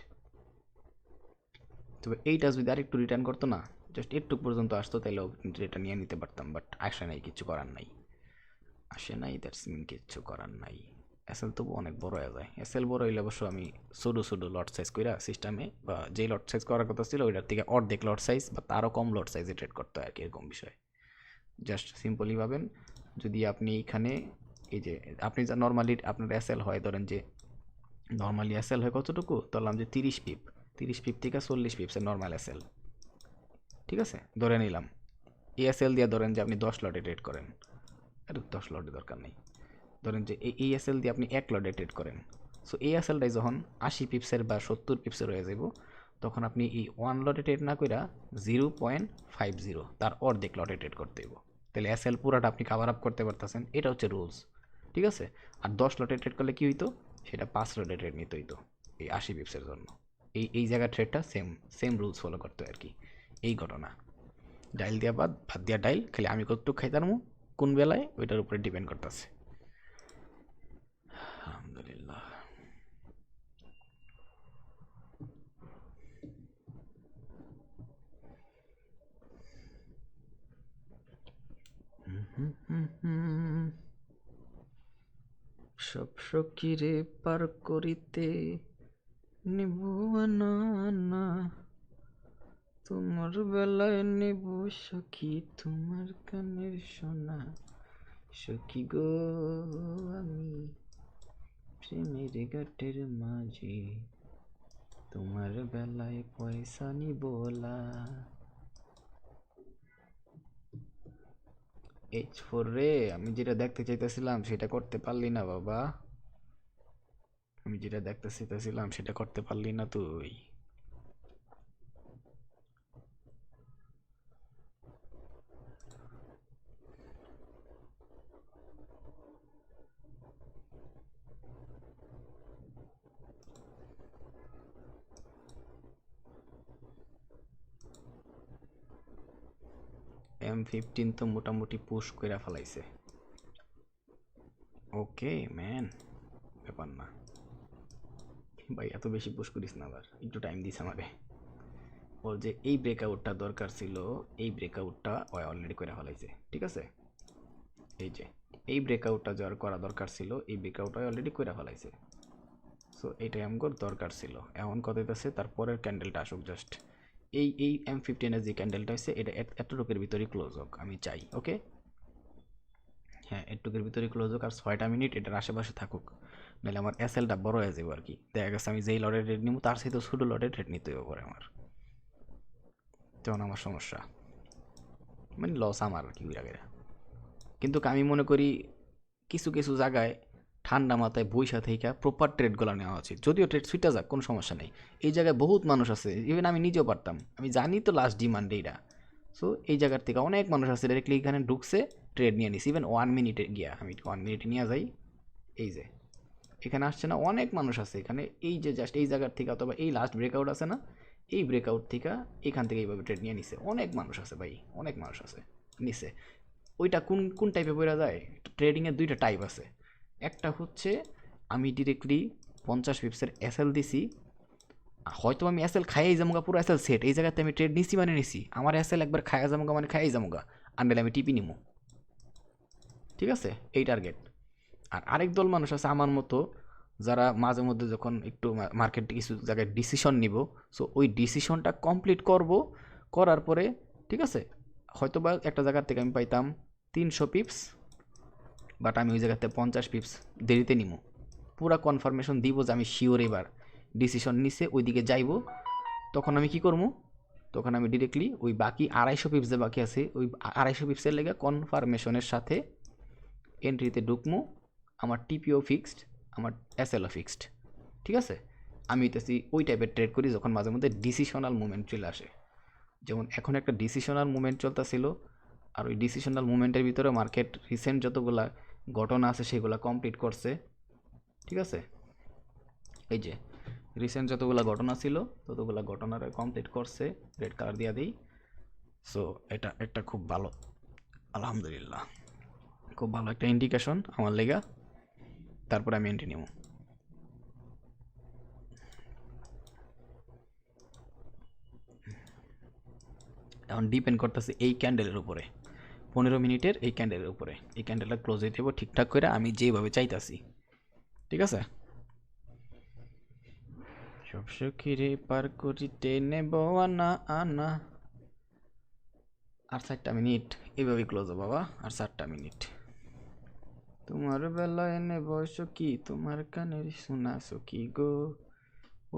তবে এইটা যদি আরেকটু রিটার্ন করতো না, জাস্ট একটু পর্যন্ত আসতো, তাহলেও কিন্তু এটা নিয়ে নিতে পারতাম, বাট আসে নাই, কিছু করার নাই, আসে নাই, দ্যাটস মিন কিচ্ছু করার নাই। এসএল তবু অনেক বড় হয়ে যায়, এসএল বড় হইলে অবশ্য আমি ছোটো ছোটো লট সাইজ কইরা সিস্টেমে, বা যে লট সাইজ করার কথা ছিল ওইটার থেকে অর্ধেক লট সাইজ বা তারও কম লট সাইজে ট্রেড করতে হয় আর কি, এরকম বিষয়। জাস্ট সিম্পলি ভাবেন, যদি আপনি এখানে এই যে আপনি যা নর্মালি আপনার এসএল হয়, ধরেন যে নর্মালি এসএল হয় কতটুকু ধরলাম যে 30 পিপ, 30 পিপ থেকে 40 পিপসের নর্মাল এসএল, ঠিক আছে? ধরে নিলাম এই এসএল দিয়ে ধরেন যে আপনি 10 লটে ট্রেড করেন, আর 10 লটে দরকার নেই, ধরেন যে এই এসএল দিয়ে আপনি 1 লটে ট্রেড করেন। সো এই এসএলটাই যখন 80 পিপসের বা 70 পিপসের হয়ে যাব, তখন আপনি এই 1 লটে ট্রেড না কইরা 0.50 তার অর্ধেক লটে ট্রেড করতে হইব, তাহলে এসএল পুরাটা আপনি কাভার আপ করতে পারতেছেন, এটা হচ্ছে রুলস, ঠিক আছে? আর 10 লটে ট্রেড করলে কি হইতো, সেটা 5 লটে ট্রেড নিতে হইতো এই 80 পিপসের জন্য। এই জায়গার ট্রেডটা সেম সেম রুলস ফলো করতে হয় আর কি, এই ঘটনা। ডাইল দিয়া বাদ, ভাত দিয়া ডাইল, খালি আমি কতটুকু খাইতারমু কোন বেলায় ওইটার উপরে ডিপেন্ড করতেছে। আলহামদুলিল্লাহ। সব সখীরে পার করিতে নিব না না, তোমার বেলায় নেব সখী তোমার কানের সোনা। সখী গো আমি প্রেমের ঘাটের মাঝি, তোমার বেলায় পয়সা নিব না। H4 রে, আমি যেটা দেখতে চাইতেছিলাম সেটা করতে পারলি না বাবা। আমি যেটা দেখতে চাইতেছিলাম সেটা করতে পারলি না তুই। M15 তো মোটামুটি পুশ কইরা ফেলাইছে। ওকে ম্যান, ব্যাপার না ভাই, এত বেশি পুশ করিস না, আবার একটু টাইম দিস আমারে। ওর যে এই ব্রেকআউটটা দরকার ছিল, এই ব্রেকআউটটা ও অলরেডি করে ফেলাইছে, ঠিক আছে। এই যে এই ব্রেকআউটটা যার করা দরকার ছিল, এই ব্রেকআউটটা অলরেডি করে ফেলাইছে। সো এইটাই আমার দরকার ছিল। এখন কথা হইতেছে তারপরের ক্যান্ডেলটা আসুক জাস্ট। এই M15 এর যে ক্যান্ডেলটা হয়েছে এটা এতটুকুর ভিতরেই ক্লোজ হোক আমি চাই। ওকে, হ্যাঁ এটুকুর ভিতরে ক্লোজ হোক আর 6টা মিনিট এটার আশেপাশে থাকুক, নাহলে আমার এসএলটা বড় হয়ে যাবে আর কি। দেখা গেছে আমি যেই লটের রেট নিব তার সাথে ছোটো লটের রেট নিতে হবে পরে আমার, তখন আমার সমস্যা, মানে লস আমার আর কি ওই জায়গায়। কিন্তু আমি মনে করি কিছু কিছু জায়গায় ঠান্ডা মাথায় বইসা থেকে প্রপার ট্রেডগুলো নেওয়া উচিত। যদিও ট্রেড সুইটা যাক, কোনো সমস্যা নেই। এই জায়গায় বহুত মানুষ আছে, ইভেন আমি নিজেও পারতাম, আমি জানি তো লাস্ট ডিমান্ড এইটা। সো এই জায়গার থেকে অনেক মানুষ আছে ডাইরেক্টলি এখানে ঢুকছে, ট্রেড নিয়ে নিছি। ইভেন 1 মিনিটে গিয়া আমি 1 মিনিটে নিয়ে যাই। এই যে এখানে আসছে না, অনেক মানুষ আছে এখানে। এই যে জাস্ট এই জায়গার থেকে অথবা এই লাস্ট ব্রেকআউট আছে না, এই ব্রেকআউট থেকে এখান থেকে এইভাবে ট্রেড নিয়ে নিছে। অনেক মানুষ আছে ভাই, অনেক মানুষ আছে নিছে। ওইটা কোন কোন টাইপে বোঝা যায়? ট্রেডিংয়ের দুইটা টাইপ আছে। একটা হচ্ছে আমি ডিরেক্টলি 50 পিপসের এসএল দিছি, হয়তো আমি এসএল খাইয়াই যামুগা, পুরো এসএল সেট, এই জায়গাতে আমি ট্রেড নিছি মানে নিছি, আমার এসএল একবার খাইয়া যামুগা মানে খাইয়াই যামুগা, আনলে আমি টিপি নিমু, ঠিক আছে, এই টার্গেট। আর আরেক দল মানুষ আছে আমার মতো, যারা মাঝে মধ্যে যখন একটু মার্কেট কিছু জায়গায় ডিসিশন নিব, সো ওই ডিসিশনটা কমপ্লিট করব, করার পরে ঠিক আছে হয়তো বা একটা জায়গার থেকে আমি পাইতাম 300 পিপস, বাট আমি ওই জায়গাতে 50 পিপস দেরিতে নিব, পুরা কনফার্মেশন দিব যে আমি শিওর এবার ডিসিশন নিছে ওইদিকে যাইব। তখন আমি কি করবো, তখন আমি ডিরেক্টলি ওই বাকি 250 পিপস যে বাকি আছে ওই 250 পিপসের লেগে কনফার্মেশনের সাথে এন্ট্রিতে ঢুকমু। আমার টিপিও ফিক্সড, আমার এসএলও ফিক্সড, ঠিক আছে। আমি হইতেছি ওই টাইপের ট্রেড করি যখন মাঝে মধ্যে ডিসিশনাল মুভমেন্ট চলে আসে। যেমন এখন একটা ডিসিশনাল মুভমেন্ট চলতেছিল, আর ওই ডিসিশনাল মুভমেন্টের ভিতরে মার্কেট রিসেন্ট যতগুলা ঘটনা আছে সেগুলো কমপ্লিট করছে, ঠিক আছে। এই যে রিসেন্ট যতগুলো ঘটনা ছিল ততগুলো ঘটনার কমপ্লিট করছে, রেড কালার দিয়া দিই। সো এটা একটা খুব ভালো, আলহামদুলিল্লাহ, খুব ভালো একটা ইন্ডিকেশন আমার লেগা। তারপরে আমি এন্ট্রি নেব। এখন ডিপেন্ড করতেছে এই ক্যান্ডেলের উপরে, 15 মিনিটের এই ক্যান্ডেলের উপরে। এই ক্যান্ডেলটা ক্লোজ হয়ে দেবো ঠিকঠাক করে আমি যেভাবে চাইতাছি, ঠিক আছে। সব সখীরে পার করিতে নেব আনা আনা। আর 4টা মিনিট এইভাবে ক্লোজ হবে বাবা, আর 4টা মিনিট। তোমার বেলায় নেব সখী তোমার কানের শোনা, সখী গো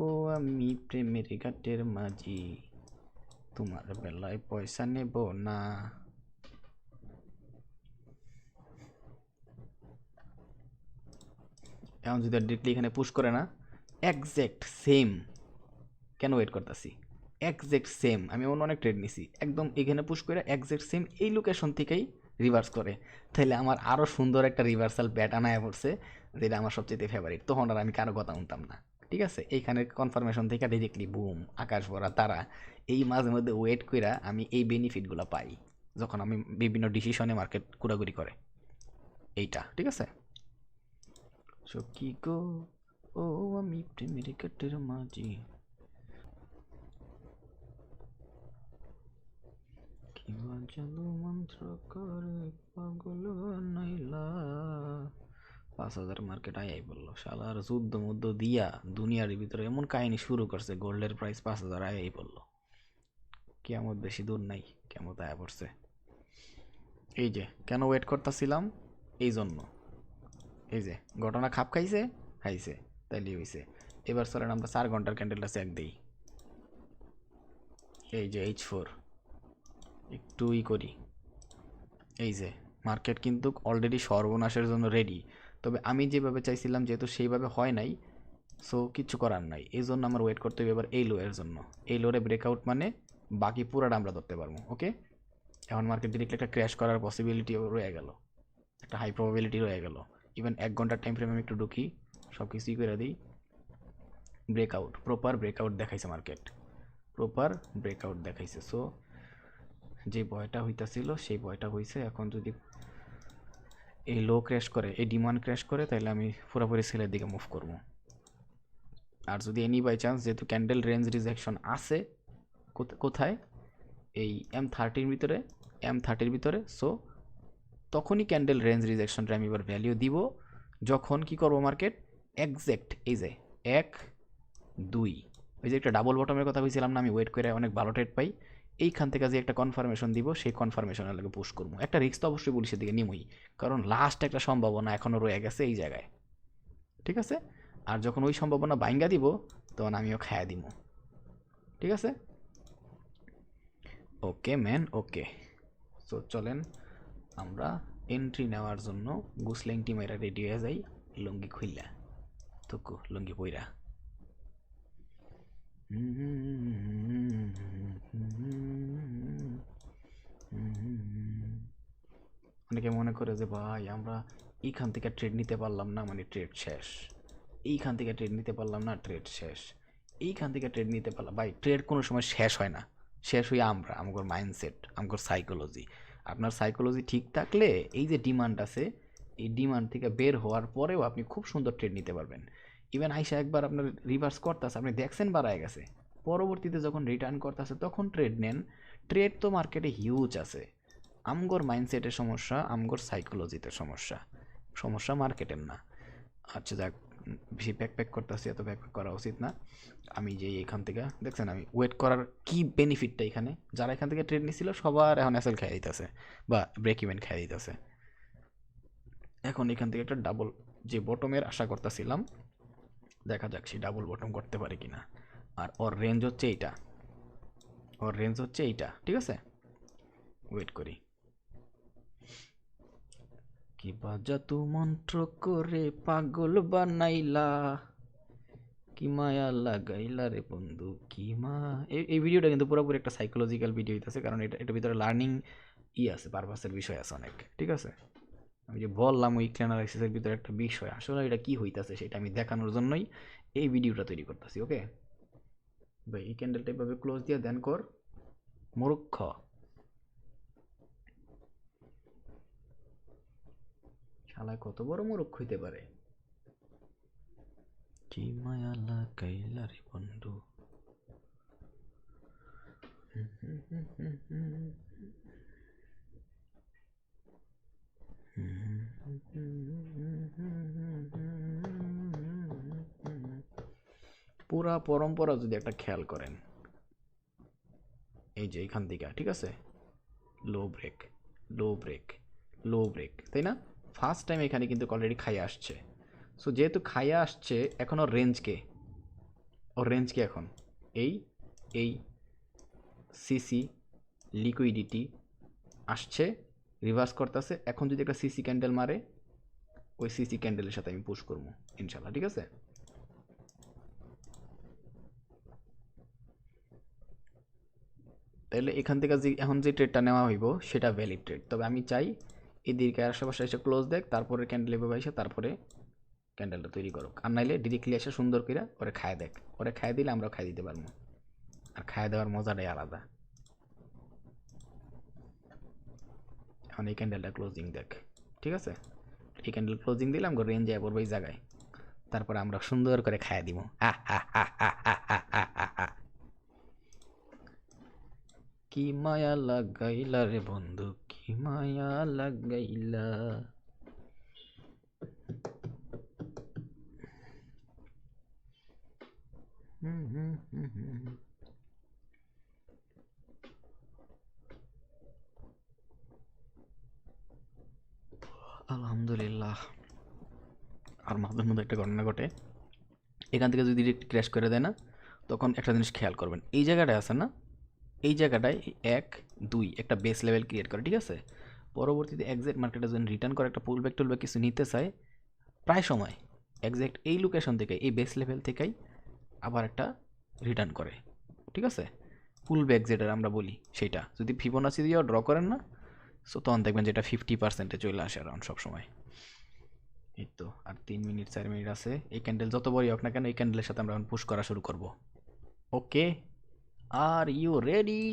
ও আমি প্রেমের ঘাটের মাঝি, তোমার বেলায় পয়সা নেব না। এখন যদি ডিরেক্টলি এখানে পুশ করে না, একজ্যাক্ট সেম, কেন ওয়েট করতেছি, একজ্যাক্ট সেম আমি অন্য অনেক ট্রেড নিছি, একদম এখানে পুশ করে একজ্যাক্ট সেম এই লোকেশন থেকেই রিভার্স করে, তাহলে আমার আরও সুন্দর একটা রিভার্সাল ব্যাট আনায় পড়ছে, যেটা আমার সবচেয়ে ফেভারিট। তখন আর আমি কারো কথা শুনতাম না, ঠিক আছে। এইখানে কনফার্মেশন থেকে ডিরেক্টলি বুম, আকাশ ভরা তারা, এই মাঝে মধ্যে ওয়েট করে আমি এই বেনিফিটগুলো পাই যখন আমি বিভিন্ন ডিসিশনে মার্কেট ঘোরাঘুরি করে, এইটা ঠিক আছে। সখী গো ও আমি প্রেমের কাটের মাঝি, কিবা জাদু মন্ত্র করে পাগল বানাইলা, 5,000 মার্কেট আই বললো, শালার যুদ্ধ মধ্য দিয়া দুনিয়ার ভিতরে এমন কাহিনী শুরু করছে, গোল্ডের প্রাইস 5,000 আই বললো। কেমন বেশি দূর নাই, কেমন আয়া পড়ছে। এই যে কেন ওয়েট করতেছিলাম, এই জন্য। এই যে ঘটনা খাপ খাইছে, খাইছে, তাইলে হইছে। এবার চলেন আমরা 4 ঘন্টার ক্যান্ডেলটা চেক দিই। এই যে H4 একটু করি। এই যে মার্কেট কিন্তু অলরেডি সর্বনাশের জন্য রেডি, তবে আমি যেভাবে চাইছিলাম যেহেতু সেইভাবে হয় নাই, সো কিছু করার নাই। এই জন্য আমার ওয়েট করতে হবে এবার এই লোয়ের জন্য। এই লোরে ব্রেকআউট মানে বাকি পুরাটা আমরা ধরতে পারবো। ওকে, এখন মার্কেট ডিরেক্টলি একটা ক্র্যাশ করার পসিবিলিটি রয়ে গেল, একটা হাই প্রবাবিলিটি রয়ে গেল। ইভেন 1 ঘন্টার টাইম ফ্রেমে আমি একটু ঢুকি, সব কিছুই করে দিই। ব্রেকআউট, প্রপার ব্রেকআউট দেখাইছে মার্কেট, প্রপার ব্রেকআউট দেখাইছে। সো যে ভয়টা হইতাছিল সেই ভয়টা হইছে। এখন যদি এই লো ক্র্যাশ করে, এই ডিমান্ড ক্র্যাশ করে, তাহলে আমি পুরোপুরি সেলের দিকে মুভ করব। আর যদি এনি বাই চান্স, যেহেতু ক্যান্ডেল রেঞ্জ রিজেকশন আছে কোথায়, এই M30-র ভিতরে, সো তখনই ক্যান্ডেল রেঞ্জ রিজেকশনটা আমি এবার ভ্যালিউ দিব যখন কি করব মার্কেট এক্স্যাক্ট এই যে 1 2, ওই যে একটা ডাবল বটমের কথা বলছিলাম না, আমি ওয়েট করে অনেক ভালো ট্রেড পাই, এইখান থেকে যে একটা কনফার্মেশন দিব, সেই কনফার্মেশনের লাগে পুশ করবো। একটা রিস্ক তো অবশ্যই পুলিশের দিকে নিমই, কারণ লাস্ট একটা সম্ভাবনা এখনও রয়ে গেছে এই জায়গায়, ঠিক আছে। আর যখন ওই সম্ভাবনা বাইঙ্গা দিব, তখন আমিও খায়া দিব, ঠিক আছে। ওকে ম্যান, ওকে। সো চলেন আমরা এন্ট্রি নেওয়ার জন্য গুসলেং টিমেরা রেডি হয়ে যাই, লুঙ্গি খুইলা থুকু লুঙ্গি পইরা। অনেকে মনে করে যে ভাই আমরা এইখান থেকে ট্রেড নিতে পারলাম না মানে ট্রেড শেষ, এইখান থেকে ট্রেড নিতে পারলাম না ট্রেড শেষ, এইখান থেকে ট্রেড নিতে পারলাম। ভাই ট্রেড কোনো সময় শেষ হয় না, শেষ হই আমরা, আমাদের মাইন্ডসেট, আমাদের সাইকোলজি। আপনার সাইকোলজি ঠিক থাকলে এই যে ডিমান্ড আছে, এই ডিমান্ড থেকে বের হওয়ার পরেও আপনি খুব সুন্দর ট্রেড নিতে পারবেন। ইভেন আইসা একবার আপনার রিভার্স করতেছে, আপনি দেখছেন বাড়ায় গেছে, পরবর্তীতে যখন রিটার্ন করতেছে তখন ট্রেড নেন। ট্রেড তো মার্কেটে হিউজ আছে। আমগোর মাইন্ডসেটের সমস্যা, আমগোর সাইকোলজিতে সমস্যা, সমস্যা মার্কেটের না। আচ্ছা যাক, বেশি ব্যাকপ্যাক করতেছি, এত ব্যাকপ্যাক করা উচিত না। আমি যে এখান থেকে দেখছেন আমি ওয়েট করার কি বেনিফিটটা, এখানে যারা এখান থেকে ট্রেড নিছিল সবার এখন এসএল খেয়ে দিতেছে বা ব্রেক ইভেন খেয়ে দিতেছে। এখন এখান থেকে একটা ডাবল যে বটমের আশা করতেছিলাম, দেখা যাক সেই ডাবল বটম করতে পারে কিনা। আর ওর রেঞ্জ হচ্ছে এইটা, ওর রেঞ্জ হচ্ছে এইটা, ঠিক আছে। ওয়েট করি। কি বাজাতু মন্ত্র করে পাগল বানাইলা, কি মায়া লাগাইলা রে বন্ধু, কি মা। এই ভিডিওটা কিন্তু পুরোপুরি একটা সাইকোলজিক্যাল ভিডিও হইতেছে, কারণ এটার ভিতরে লার্নিং আছে, পারপাসের বিষয় আছে অনেক, ঠিক আছে। আমি যে বললাম উইক অ্যানালাইসিসের ভিতরে একটা বিষয়, আসলে এটা কি হইতাছে সেটা আমি দেখানোর জন্যই এই ভিডিওটা তৈরি করতেছি। ওকে ভাই, এই ক্যান্ডেলটা এভাবে ক্লোজ দিয়ে দেন কর, মূর্খ। শালায় কত বড় মূর্খ হইতে পারে। কি মায়া লাগাইলা রে বন্ধু। পুরা পরম্পরা যদি একটা খেয়াল করেন, এই যে এখান থেকে, ঠিক আছে, low break, low break, low break, তাই না। ফার্স্ট টাইম এখানে কিন্তু অলরেডি খাইয়ে আসছে। সো যেহেতু খাইয়ে আসছে, এখন ওর রেঞ্জকে, ওর রেঞ্জকে এখন এই এই সিসি লিকুইডিটি আসছে, রিভার্স করতেছে। এখন যদি একটা সিসি ক্যান্ডেল মারে, ওই সিসি ক্যান্ডেলের সাথে আমি পুশ করবো ইনশাল্লাহ, ঠিক আছে। তাহলে এখান থেকে যে এখন যে ট্রেডটা নেওয়া হইব সেটা ভ্যালিড ট্রেড, তবে আমি চাই এদিকে আশেপাশে এসে ক্লোজ দেখ, তারপরে ক্যান্ডেল এভাবে এসে তারপরে ক্যান্ডেলটা তৈরি করুক। আর নাইলে ডিরেক্টলি এসে সুন্দর করে ওরে খায় দেখ, ওরে খায় দিলে আমরাও খাই দিতে পারবো, আর খায় দেওয়ার মজাটাই আলাদা। এখন এই ক্যান্ডেলটা ক্লোজিং দেখ, ঠিক আছে। এই ক্যান্ডেল ক্লোজিং দিলাম, রেঞ্জ যায় পড়বো এই জায়গায়, তারপরে আমরা সুন্দর করে খায় দিব। কি মায়া লাগাইলা রে বন্ধু, কি মায়া লাগাইলা। আলহামদুলিল্লাহ। আর মাঝে মধ্যে একটা ঘটনা ঘটে, এখান থেকে যদি ডিরেক্ট ক্র্যাশ করে দেয় না, তখন একটা জিনিস খেয়াল করবেন, এই জায়গাটায় আছে না, এই জায়গাটায় 1 2 একটা বেস লেভেল ক্রিয়েট করে, ঠিক আছে? পরবর্তীতে এক্সাক্ট মার্কেটে যখন রিটার্ন করে একটা পুল ব্যাক টুল ব্যাক কিছু নিতে চায়, প্রায় সময় এক্সাক্ট এই লোকেশন থেকে, এই বেস লেভেল থেকেই আবার একটা রিটার্ন করে, ঠিক আছে? পুল ব্যাক যেটা আমরা বলি, সেইটা যদি ফিবোনাচি দিয়েও ড্র করেন না, সো তখন দেখবেন যেটা 50%-এ চলে আসে অ্যারাউন্ড সবসময়। এই তো আর 3 মিনিট 4 মিনিট আছে। এই ক্যান্ডেল যত বড়ই হোক না কেন, এই ক্যান্ডেলের সাথে আমরা এখন পুশ করা শুরু করব। Okay, are you ready?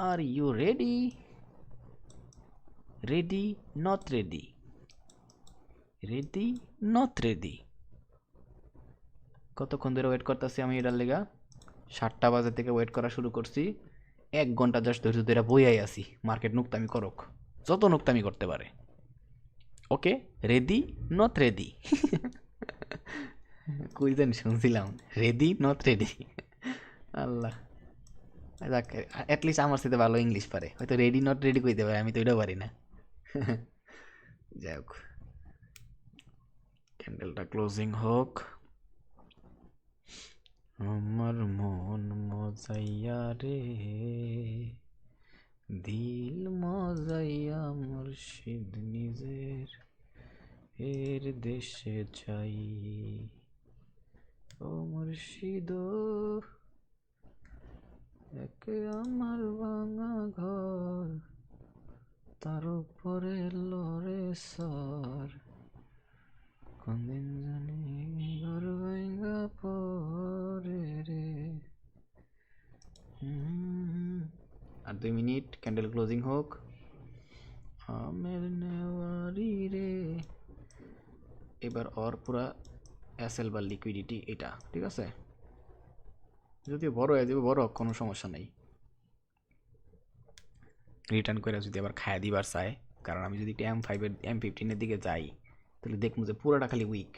Are you ready? Ready, not ready? Ready, not ready? কতক্ষণ ধরে ওয়েট করতেছি আমি এটার লেগা? 7টা বাজে থেকে ওয়েট করা শুরু করছি। 1 ঘন্টা জাস্ট ধৈর্য ধরে বইয়াই আছি, মার্কেট নুকতামি করুক, যত নুকতামি করতে পারে। ওকে, রেডি, নট রেডি? কই জানি শুনছিলাম, রেডি নট রেডি। আল্লাহ, যাক, অ্যাটলিস্ট আমার সাথে ভালো ইংলিশ পারে, হয়তো রেডি নট রেডি কইতে পারে, আমি তো ওইটাও পারি না। যাই হোক, ক্যান্ডেলটা ক্লোজিং হোক। আমার মন মজাইয়া রে, দিল মজাইয়া মুর্শিদ নিজের এর দেশে যাই। ও মুর্শিদ, একে আমার ভাঙা ঘর, তার উপরে লড়ে সর, কোনদিন জানি ঘর ভাঙা পরে রে। আর 2 মিনিট, ক্যান্ডেল ক্লোজিং হোক। আমের নেওয়ারি রে, এবার ওর পুরা এসএল বা লিকুইডিটি এটা, ঠিক আছে? যদি বড় হয়ে যাবে বড়, কোনো সমস্যা নেই। রিটার্ন করে যদি আবার খায়া দিবার চায়, কারণ আমি যদি M5-এর M15-এর দিকে যাই, তাহলে দেখবো যে পুরোটা খালি উইক।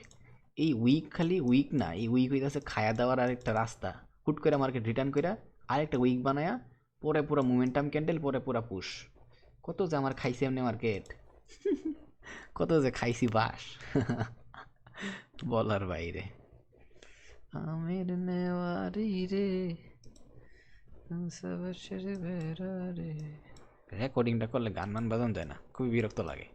এই উইক খালি উইক না, এই উইক হইতেছে খায়া দেওয়ার আরেকটা রাস্তা। হুট করে মার্কেট রিটার্ন করে আরেকটা উইক বানায়া, পরে পুরো মোমেন্টাম ক্যান্ডেল, পরে পুরা পুশ। কত যে আমার খাইছে এমনি মার্কেট, কত যে খাইছি বাস, বলার বাইরে। আমের নেওয়ারি রে, সবশের বেড়া রে। রেকর্ডিংটা করলে গান মান বাজানো যায় না, খুবই বিরক্ত লাগে।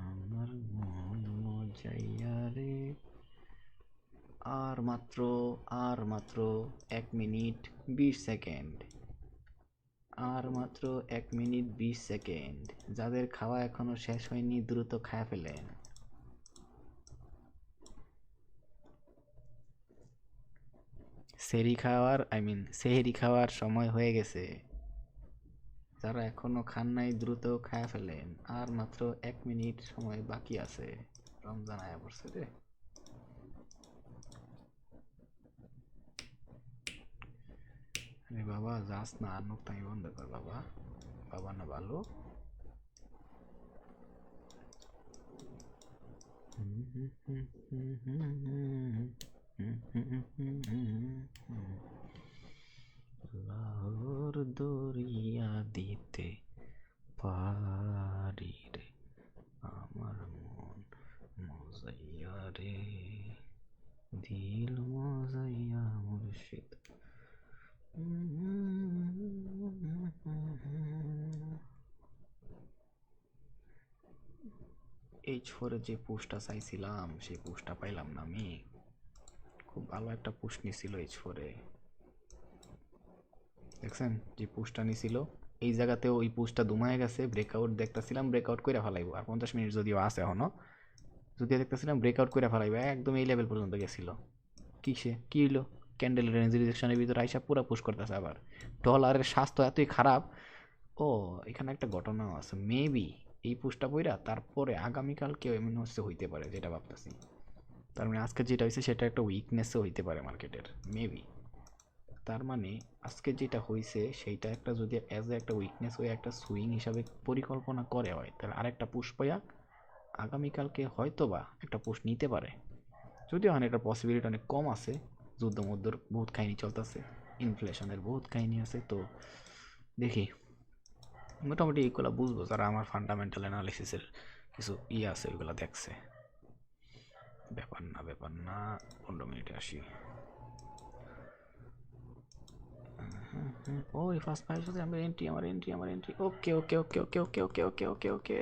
আমার মন মজাইয়া রে। আর মাত্র 1 মিনিট 20 সেকেন্ড। আর মাত্র 1 মিনিট 20 সেকেন্ড। যাদের খাওয়া এখনো শেষ হয়নি দ্রুত খায়া ফেলেন। সেহরি খাওয়ার সময় হয়ে গেছে। যারা এখনো খান নাই দ্রুত খায়া ফেলেন, আর মাত্র 1 মিনিট সময় বাকি আছে। রমজান আয়া পড়ছে রে। আরে বাবা যাস না, আর নোকতামি বন্ধ কর বাবা, বাবা না ভালো। লাহোর দরিয়া দিতে পারি রে, আমার মন মজাইয়া রে, দিল মজাইয়া মুর্শিদ। এই ছোরে যে পোস্টটা চাইছিলাম, সেই পোস্টটা পাইলাম না আমি। খুব ভালো একটা পোস্ট নিছিল এই ছোরে, দেখছেন যে পোস্টটা নিছিল, এই জায়গাতেও ওই পোস্টটা দুমায় গেছে। ব্রেকআউট দেখতেছিলাম, ব্রেকআউট করে ফেলাইবো, আর 50 মিনিট যদিও আছে এখনো, যদিও দেখতেছিলাম ব্রেকআউট করে ফেলাইবো, একদম এই লেভেল পর্যন্ত গেছিল। কিসে কি হইলো, ক্যান্ডেল রেঞ্জ রিজেকশনের ভিতরে আইসা পুরা পুশ করতেছে আবার। ডলারের স্বাস্থ্য এতই খারাপ। ও, এখানে একটা ঘটনাও আছে, মেবি এই পুশটা পইরা তারপরে আগামীকালকেও এমন হচ্ছে হইতে পারে, যেটা ভাবতেছি। তার মানে আজকে যেটা হয়েছে সেটা একটা উইকনেসও হইতে পারে মার্কেটের, মেবি। তার মানে আজকে যেটা হয়েছে সেইটা একটা যদি অ্যাজ এ একটা উইকনেস হয়ে একটা সুইং হিসাবে পরিকল্পনা করে হয়, তাহলে আরেকটা পুশ পাইয়া আগামীকালকে হয়তো বা একটা পোস্ট নিতে পারে, যদিও এখন একটা পসিবিলিটি অনেক কম আছে। যুদ্ধ মধ্যর বহুত কাহিনী চলতেছে, ইনফ্লেশনের বহুত কাহিনী আছে, তো দেখি। মোটামুটি এইগুলো বুঝবো যারা আমার ফান্ডামেন্টাল অ্যানালিসিসের কিছু আছে ওইগুলো দেখছে। ব্যাপার না, ব্যাপার না। 15 মিনিটে আসি। ও ফার্স্ট প্রাইজ হচ্ছে আমার এন্ট্রি, আমার এন্ট্রি, আমার এন্ট্রি। ওকে ওকে ওকে ওকে ওকে ওকে ওকে ওকে ওকে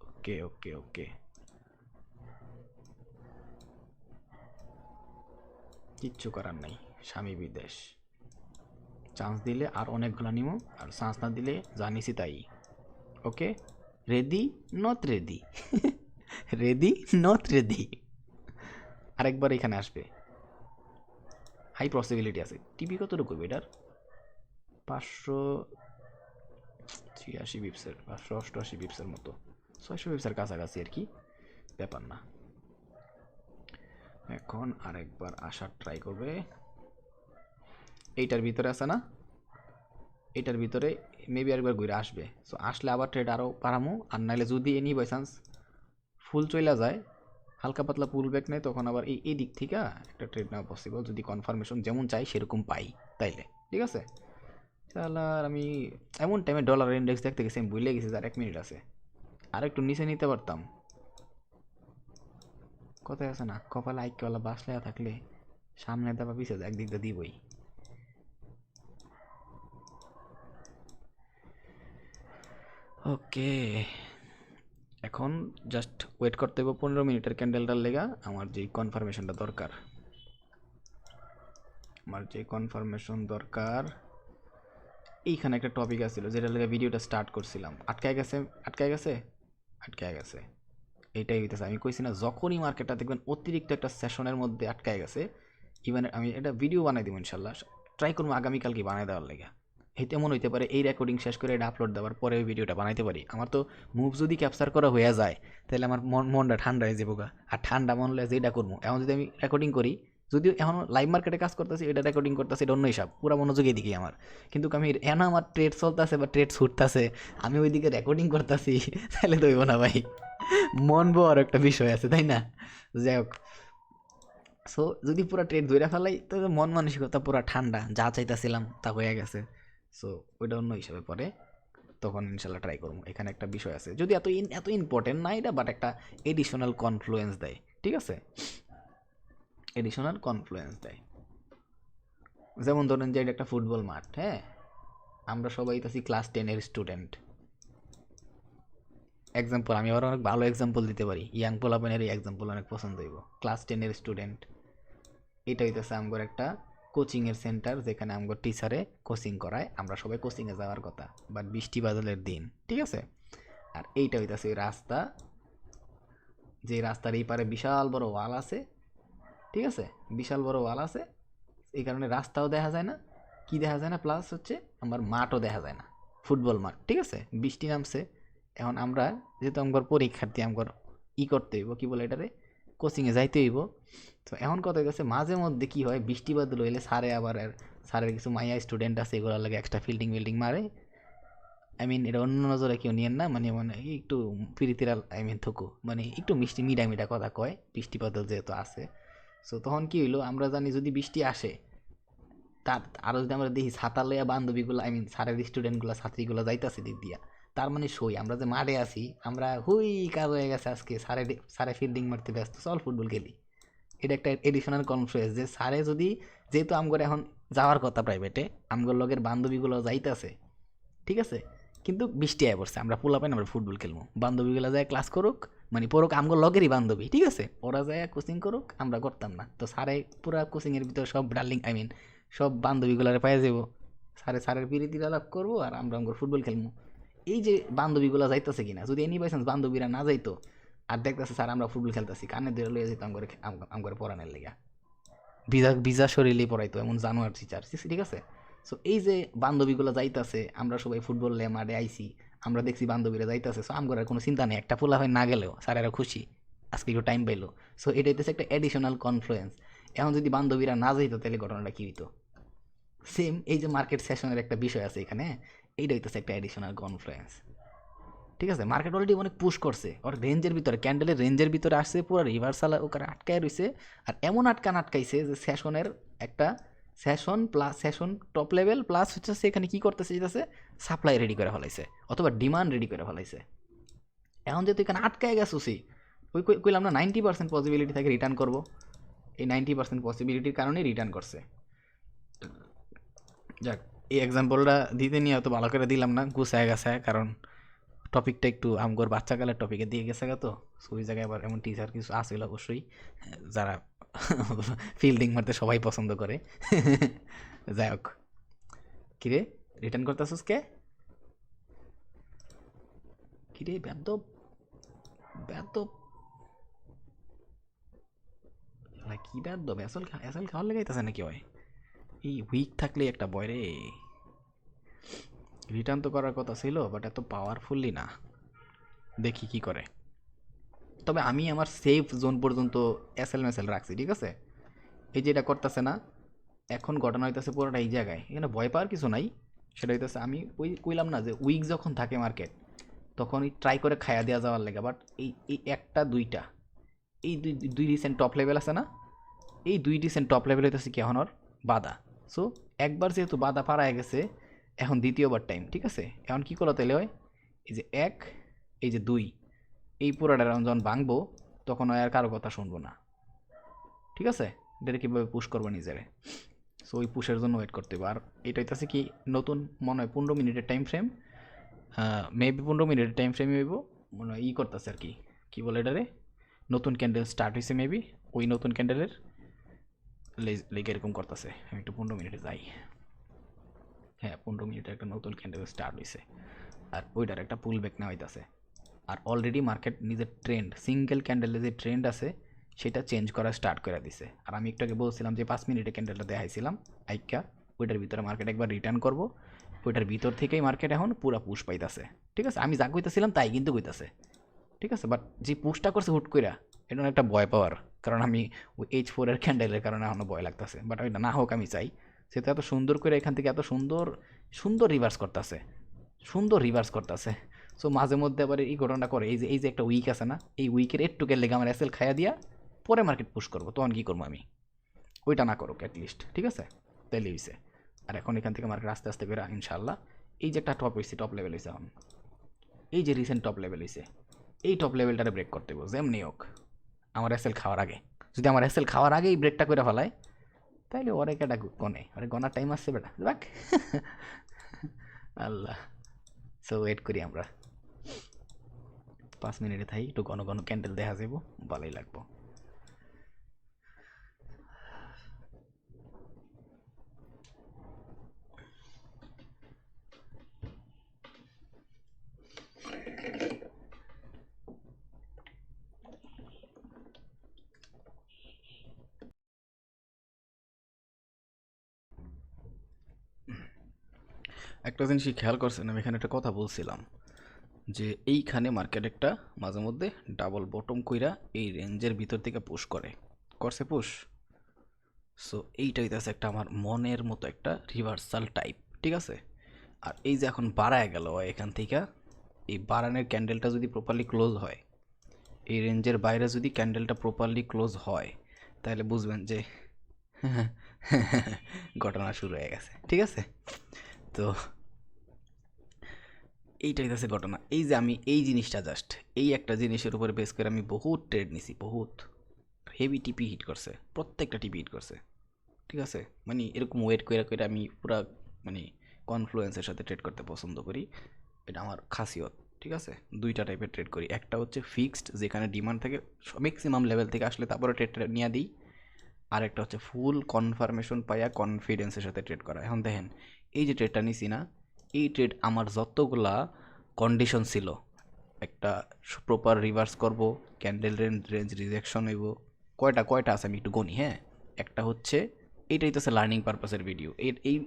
ওকে ওকে ওকে। কিচ্ছু করার নাই, স্বামী বিদেশ। চান্স দিলে আর অনেকগুলো নিমো, আর চান্স না দিলে জানিসই তাই। Okay, ready not ready. Ready not ready. আরেকবার এখানে আসবে, হাই পসিবিলিটি আছে। টিপি কতটুকু এটার? 586 বিপসের, 588 বিপসের মতো, 600 বিপসের কাছাকাছি আর কি, ব্যাপার না। এখন আরেকবার আসার ট্রাই করবে। এইটার ভিতরে আছে না, এটার ভিতরে মেবি আরেকবার ঘুরে আসবে। সো আসলে আবার ট্রেড আরও পারামো, আর নাহলে যদি এনি বাই চান্স ফুল চলে যায়, হালকা পাতলা পুল ব্যাক নেয়, তখন আবার এই দিক থেকে একটা ট্রেড নেওয়া পসিবল, যদি কনফার্মেশন যেমন চাই সেরকম পাই তাইলে। ঠিক আছে, তাহলে আর আমি এমন টাইমে ডলার ইন্ডেক্স দেখতে গেছি, আমি ভুলে গেছি, আর 1 মিনিট আছে, আর একটু নিচে নিতে পারতাম। কথায় আছে না, কপালে আইকওয়ালা বাস লেয়া থাকলে সামনে দেবা পিছিয়ে একদিক দিয়ে দিবই। ওকে, এখন জাস্ট ওয়েট করতে হবে 15 মিনিটের ক্যান্ডেলটার লেগা। আমার যেই কনফার্মেশনটা দরকার, আমার যে কনফার্মেশন দরকার, এইখানে একটা টপিক আছিল যেটা লেগে ভিডিওটা স্টার্ট করছিলাম, আটকায় গেছে, আটকায় গেছে, আটকায় গেছে। এইটাই হইতেছে, আমি কইছি না, যখনই মার্কেটটা দেখবেন অতিরিক্ত একটা সেশনের মধ্যে আটকায় গেছে, ইভেন আমি এটা ভিডিও বানাই দিব ইনশাল্লাহ, ট্রাই করবো আগামীকালকে বানাই দেওয়ার লেগে। এই তেমন হইতে পারে এই রেকর্ডিং শেষ করে এটা আপলোড দেওয়ার পরে ওই ভিডিওটা বানাইতে পারি। আমার তো মুভ যদি ক্যাপচার করা হয়ে যায়, তাহলে আমার মনটা ঠান্ডা হয়ে যাবো গা। আর ঠান্ডা মন হলে যেটা করবো, এখন যদি আমি রেকর্ডিং করি, যদিও এখন লাইভ মার্কেটে কাজ করতেছি, এটা রেকর্ডিং করতেছি, এটা অন্য হিসাব, পুরো মনোযোগ এদিকে আমার। কিন্তু আমি এখন আমার ট্রেড চলতেছে বা ট্রেড ছুটতেছে, আমি ওইদিকে রেকর্ডিং করতেছি, তাহলে তো হইব না ভাই। মন বড় একটা বিষয় আছে, তাই না? যাই হোক, সো যদি পুরো ট্রেড ধরে ফেলাই, তবে মন মানসিকতা পুরো ঠান্ডা, যা চাইতেছিলাম তা হয়ে গেছে। সো ওইটা অন্য হিসাবে পরে, তখন ইনশাল্লাহ ট্রাই করবো। এখানে একটা বিষয় আছে, যদি এত ইম্পর্টেন্ট না এটা, বাট একটা এডিশনাল কনফ্লুয়েন্স দেয়। ঠিক আছে, এডিশনাল কনফ্লুয়েন্স দেয়। যেমন ধরেন যে এটা একটা ফুটবল মাঠ, হ্যাঁ, আমরা সবাই আছি ক্লাস 10-এর স্টুডেন্ট। এক্সাম্পল, আমি আবার অনেক ভালো এক্সাম্পল দিতে পারি, ইয়াং পোলাপেনের এই এক্সাম্পল অনেক পছন্দ হইব। ক্লাস 10-এর স্টুডেন্ট, এটা হইতেছে আমগর একটা কোচিংয়ের সেন্টার, যেখানে আমগর টিচারে কোচিং করায়, আমরা সবাই কোচিংয়ে যাওয়ার কথা, বাট বৃষ্টি বাদলের দিন। ঠিক আছে, আর এইটা হইতেছে রাস্তা, যে রাস্তার এই পারে বিশাল বড় ওয়াল আছে। ঠিক আছে, বিশাল বড় ওয়াল আছে, এই কারণে রাস্তাও দেখা যায় না, কি দেখা যায় না, প্লাস হচ্ছে আমার মাঠও দেখা যায় না, ফুটবল মাঠ। ঠিক আছে, বৃষ্টি নামছে, এখন আমরা যেহেতু আমার পরীক্ষার্থী, আমার করতে হইব, কি বলে এটারে, কোচিংয়ে যাইতে হইব। তো এখন কথা হইতেছে, মাঝে মধ্যে কি হয়, বৃষ্টি বাদল হইলে স্যারে আবার স্যারের কিছু মাইয়া স্টুডেন্ট আছে, এগুলোর লাগে এক্সট্রা ফিল্ডিং মারে। এটা অন্য নজরে কেউ নিয়েন না, মানে মানে একটু প্রীতিরা থুকু, মানে একটু মিষ্টি মিডা কথা কয়, বৃষ্টি বাদল যেহেতু আছে। সো তখন কি হইলো, আমরা জানি যদি বৃষ্টি আসে, তার আরও যদি আমরা দেখি ছাতা লইয়া বান্ধবীগুলো, স্যারের স্টুডেন্টগুলো, ছাত্রীগুলো যাইতেছে দিক দিয়া, তার মানে সই আমরা যে মাঠে আছি, আমরা হুই কাজ হয়ে গেছে আজকে, সারে ফিল্ডিং মারতে ব্যস্ত, চল ফুটবল খেলি। এটা একটা এডিশনাল কনফ্লুয়েন্স, যে স্যারে যদি, যেহেতু আমগরে এখন যাওয়ার কথা প্রাইভেটে, আমগর লগের বান্ধবীগুলো যাইতেছে, ঠিক আছে, কিন্তু বৃষ্টি আয় পড়ছে, আমরা পোলাপাইন আমরা ফুটবল খেলবো, বান্ধবীগুলো যায় ক্লাস করুক, মানে পড়ুক, আমগর লগেরই বান্ধবী, ঠিক আছে, ওরা যায় কোচিং করুক, আমরা করতাম না। তো স্যারে পুরা কোচিংয়ের ভিতরে সব ডার্লিং, সব বান্ধবীগুলারে পাই যাবো, স্যারের পিরিতির আলাপ করবো, আর আমরা আমগর ফুটবল খেলবো। এই যে বান্ধবীগুলা যাইতেছে কিনা, যদি এনি বাই চান্স বান্ধবীরা না যাইতো, আর দেখতেছে স্যার আমরা ফুটবল খেলতেছি, কানে ধরে লইয়া যেত আমগরে পড়ানোর লেগা, ভিজা শরীরে পড়াইতো, এমন জানোয়ার টিচার। ঠিক আছে, সো এই যে বান্ধবীগুলো যাইতাছে, আমরা সবাই ফুটবল লে মাঠে আইছি, আমরা দেখছি বান্ধবীরা যাইতাছে, সো আমগর আর কোনো চিন্তা নেই, একটা পোলা হয় না গেলেও স্যারেরা খুশি, আজকে একটু টাইম পাইলো। সো এটা হইতেছে একটা এডিশনাল কনফ্লুয়েন্স। এখন যদি বান্ধবীরা না যাইতো, তাহলে ঘটনাটা কি হইতো? সেম এই যে মার্কেট সেশনের একটা বিষয় আছে এখানে, এইটা হইতেছে একটা এডিশনাল কনফ্লুয়েন্স। ঠিক আছে, মার্কেট অলরেডি অনেক পুশ করছে ওর রেঞ্জের ভিতরে, ক্যান্ডেলের রেঞ্জের ভিতরে আসছে, পুরো রিভার্সাল ওখানে আটকায় রয়েছে। আর এমন আটকাইছে যে সেশনের একটা session plus session top level plus হচ্ছে এখানে কি করতেছে যেতেছে সাপ্লাই রেডি করে ফেলাইছে অথবা ডিমান্ড রেডি করে ফেলাইছে। এখন যেহেতু এখানে আটকায় গেছি, ওই কইলাম না 90% পসিবিলিটি থাকে রিটার্ন করবো, এই 90% পসিবিলিটির কারণে রিটার্ন করছে। যাক, এই এক্সাম্পলটা দিতে নিয়ে অত ভালো করে দিলাম না, গুছায় গেছে, কারণ টপিকটা একটু আমগর বাচ্চাকালের টপিকে দিয়ে গেছে তো। সো ওই জায়গায় আবার এমন টিচার কিছু আসছিল অবশ্যই, যারা ফিল্ডিং মারতে সবাই পছন্দ করে। যাই হোক, কিরে রিটার্ন করতেছিস কে? কিরে বেদব বেদব, কি বেদব, আসল আসল খাওয়ার লেগাইতেছে নাকি? হয় এই উইক থাকলে একটা বয় রে। রিটার্ন তো করার কথা ছিল, বাট এত পাওয়ারফুলি না, দেখি কি করে। তবে আমি আমার সেফ জোন পর্যন্ত এসএল মেসেল রাখছি, ঠিক আছে। এই যে এটা করতেছে না, এখন ঘটনা হইতেছে পুরোটা এই জায়গায়, এখানে ভয় পাওয়ার কিছু নাই। সেটা হইতেছে আমি ওই কইলাম না যে উইক যখন থাকে মার্কেট তখন ট্রাই করে খায়া দেওয়া যাওয়ার লেগে, বাট এই এই একটা দুইটা এই দুই দুই রিসেন্ট টপ লেভেল আছে না, এই দুই রিসেন্ট টপ লেভেল হইতেছে কি এখন ওর বাধা। সো একবার যেহেতু বাধা পাড়ায় গেছে, এখন দ্বিতীয়বার টাইম, ঠিক আছে। এখন কী করো তাহলে হয়, এই যে এক, এই যে দুই, এই পুরোটা যখন ভাঙবো তখন আর কারো কথা শুনবো না, ঠিক আছে। এটা কীভাবে পুশ করবো নিজেরে, সো ওই পুশের জন্য ওয়েট করতে হবে। আর এটা হইতেছে কি নতুন মনে হয় 15 মিনিটের টাইম ফ্রেম, মেবি 15 মিনিটের টাইম ফ্রেমই হইব মনে হয়। ই করতেছে আর কি, কী বলে এটারে, নতুন ক্যান্ডেল স্টার্ট হয়েছে মেবি, ওই নতুন ক্যান্ডেলের লেগে এরকম করতেছে। আমি একটু 15 মিনিটে যাই, হ্যাঁ 15 মিনিটে একটা নতুন ক্যান্ডেল স্টার্ট হয়েছে, আর ওইটার একটা পুল ব্যাক নেওয়া হইতেছে। আর অলরেডি মার্কেট নিজের ট্রেন্ড, সিঙ্গেল ক্যান্ডেলের যে ট্রেন্ড আছে সেটা চেঞ্জ করা স্টার্ট করে দিছে। আর আমি একটু আগে বলছিলাম যে 5 মিনিটে ক্যান্ডেলটা দেখাইছিলাম আইকা, ওইটার ভিতরে মার্কেট একবার রিটার্ন করবো, ওইটার ভিতর থেকেই মার্কেট এখন পুরা পুশ পাইতেছে, ঠিক আছে। আমি যা কইতেছিলাম তাই কিন্তু কইতাছে, ঠিক আছে। বাট যে পুশটা করছে হুট কইরা, এটা একটা ভয় পাওয়ার, কারণ আমি ওই H4 ক্যান্ডেলের কারণে এখনও ভয় লাগতেছে। বাট ওইটা না হোক, আমি চাই সে তো এত সুন্দর করে এখান থেকে এত সুন্দর সুন্দর রিভার্স করতেছে, সুন্দর রিভার্স করতেছে। সো মাঝে মধ্যে আবার এই ঘটনা করে, এই যে একটা উইক আছে না, এই উইকের একটুকের লেগে আমার এসএল খাইয়া দিয়া পরে মার্কেট পুশ করবো, তখন কী করবো আমি, ওইটা না করুক অ্যাটলিস্ট, ঠিক আছে। তাইলে হইছে। আর এখন এখান থেকে মার্কেট আস্তে আস্তে করে ইনশাল্লাহ, এই যে একটা টপ হয়েছে, টপ লেভেল হয়েছে এখন, এই যে রিসেন্ট টপ লেভেল হয়েছে, এই টপ লেভেলটারে ব্রেক করতে হবে যেমনি হোক, আমার এসএল খাওয়ার আগে। যদি আমার এসএল খাওয়ার আগেই ব্রেকটা করে ফেলায়, তাইলে ওরে কেটা গনে, ওরে গনার টাইম আসছে বেটা, দেখ। আল্লাহ, সো ওয়েট করি আমরা 5 মিনিটে থাই, একটু ঘন ঘন ক্যান্ডেল দেখা যাব, ভালোই লাগবো। একটা জিনিস খেয়াল করছেন, আমি এখানে একটা কথা বলছিলাম যে এইখানে মার্কেট একটা মাঝে মধ্যে ডাবল বটম কইরা এই রেঞ্জের ভিতর থেকে পুশ করছে পুশ। সো এইটা হইতেছে একটা আমার মনের মতো একটা রিভার্সাল টাইপ, ঠিক আছে। আর এই যে এখন বাড়ায় গেল এখান থেকে, এই বাড়ানোর ক্যান্ডেলটা যদি প্রপারলি ক্লোজ হয়, এই রেঞ্জের বাইরে যদি ক্যান্ডেলটা প্রপারলি ক্লোজ হয়, তাহলে বুঝবেন যে ঘটনা শুরু হয়ে গেছে, ঠিক আছে। তো এইটাই হচ্ছে ঘটনা। এই যে আমি এই জিনিসটা জাস্ট এই একটা জিনিসের উপরে বেস করে আমি বহুত ট্রেড নিছি, বহুত হেভি টিপি হিট করছে, প্রত্যেকটা টিপি হিট করছে, ঠিক আছে। মানে এরকম ওয়েট করে করে আমি পুরা মানে কনফ্লুয়েন্সের সাথে ট্রেড করতে পছন্দ করি, এটা আমার খাসিয়ত, ঠিক আছে। দুইটা টাইপের ট্রেড করি, একটা হচ্ছে ফিক্সড যেখানে ডিমান্ড থেকে ম্যাক্সিমাম লেভেল থেকে আসলে তারপরে ট্রেড নিয়ে দিই, আর একটা হচ্ছে ফুল কনফার্মেশন পাইয়া কনফিডেন্সের সাথে ট্রেড করা। এখন দেখেন এই যে ট্রেডটা নিছি না, এই ট্রেড আমার যতগুলা কন্ডিশন ছিল, একটা প্রপার রিভার্স করব, ক্যান্ডেল রেঞ্জ রিজেকশন হইব, কয়টা আছে আমি একটু গণি, হ্যাঁ। একটা হচ্ছে এইটাই তো লার্নিং পারপাসের ভিডিও,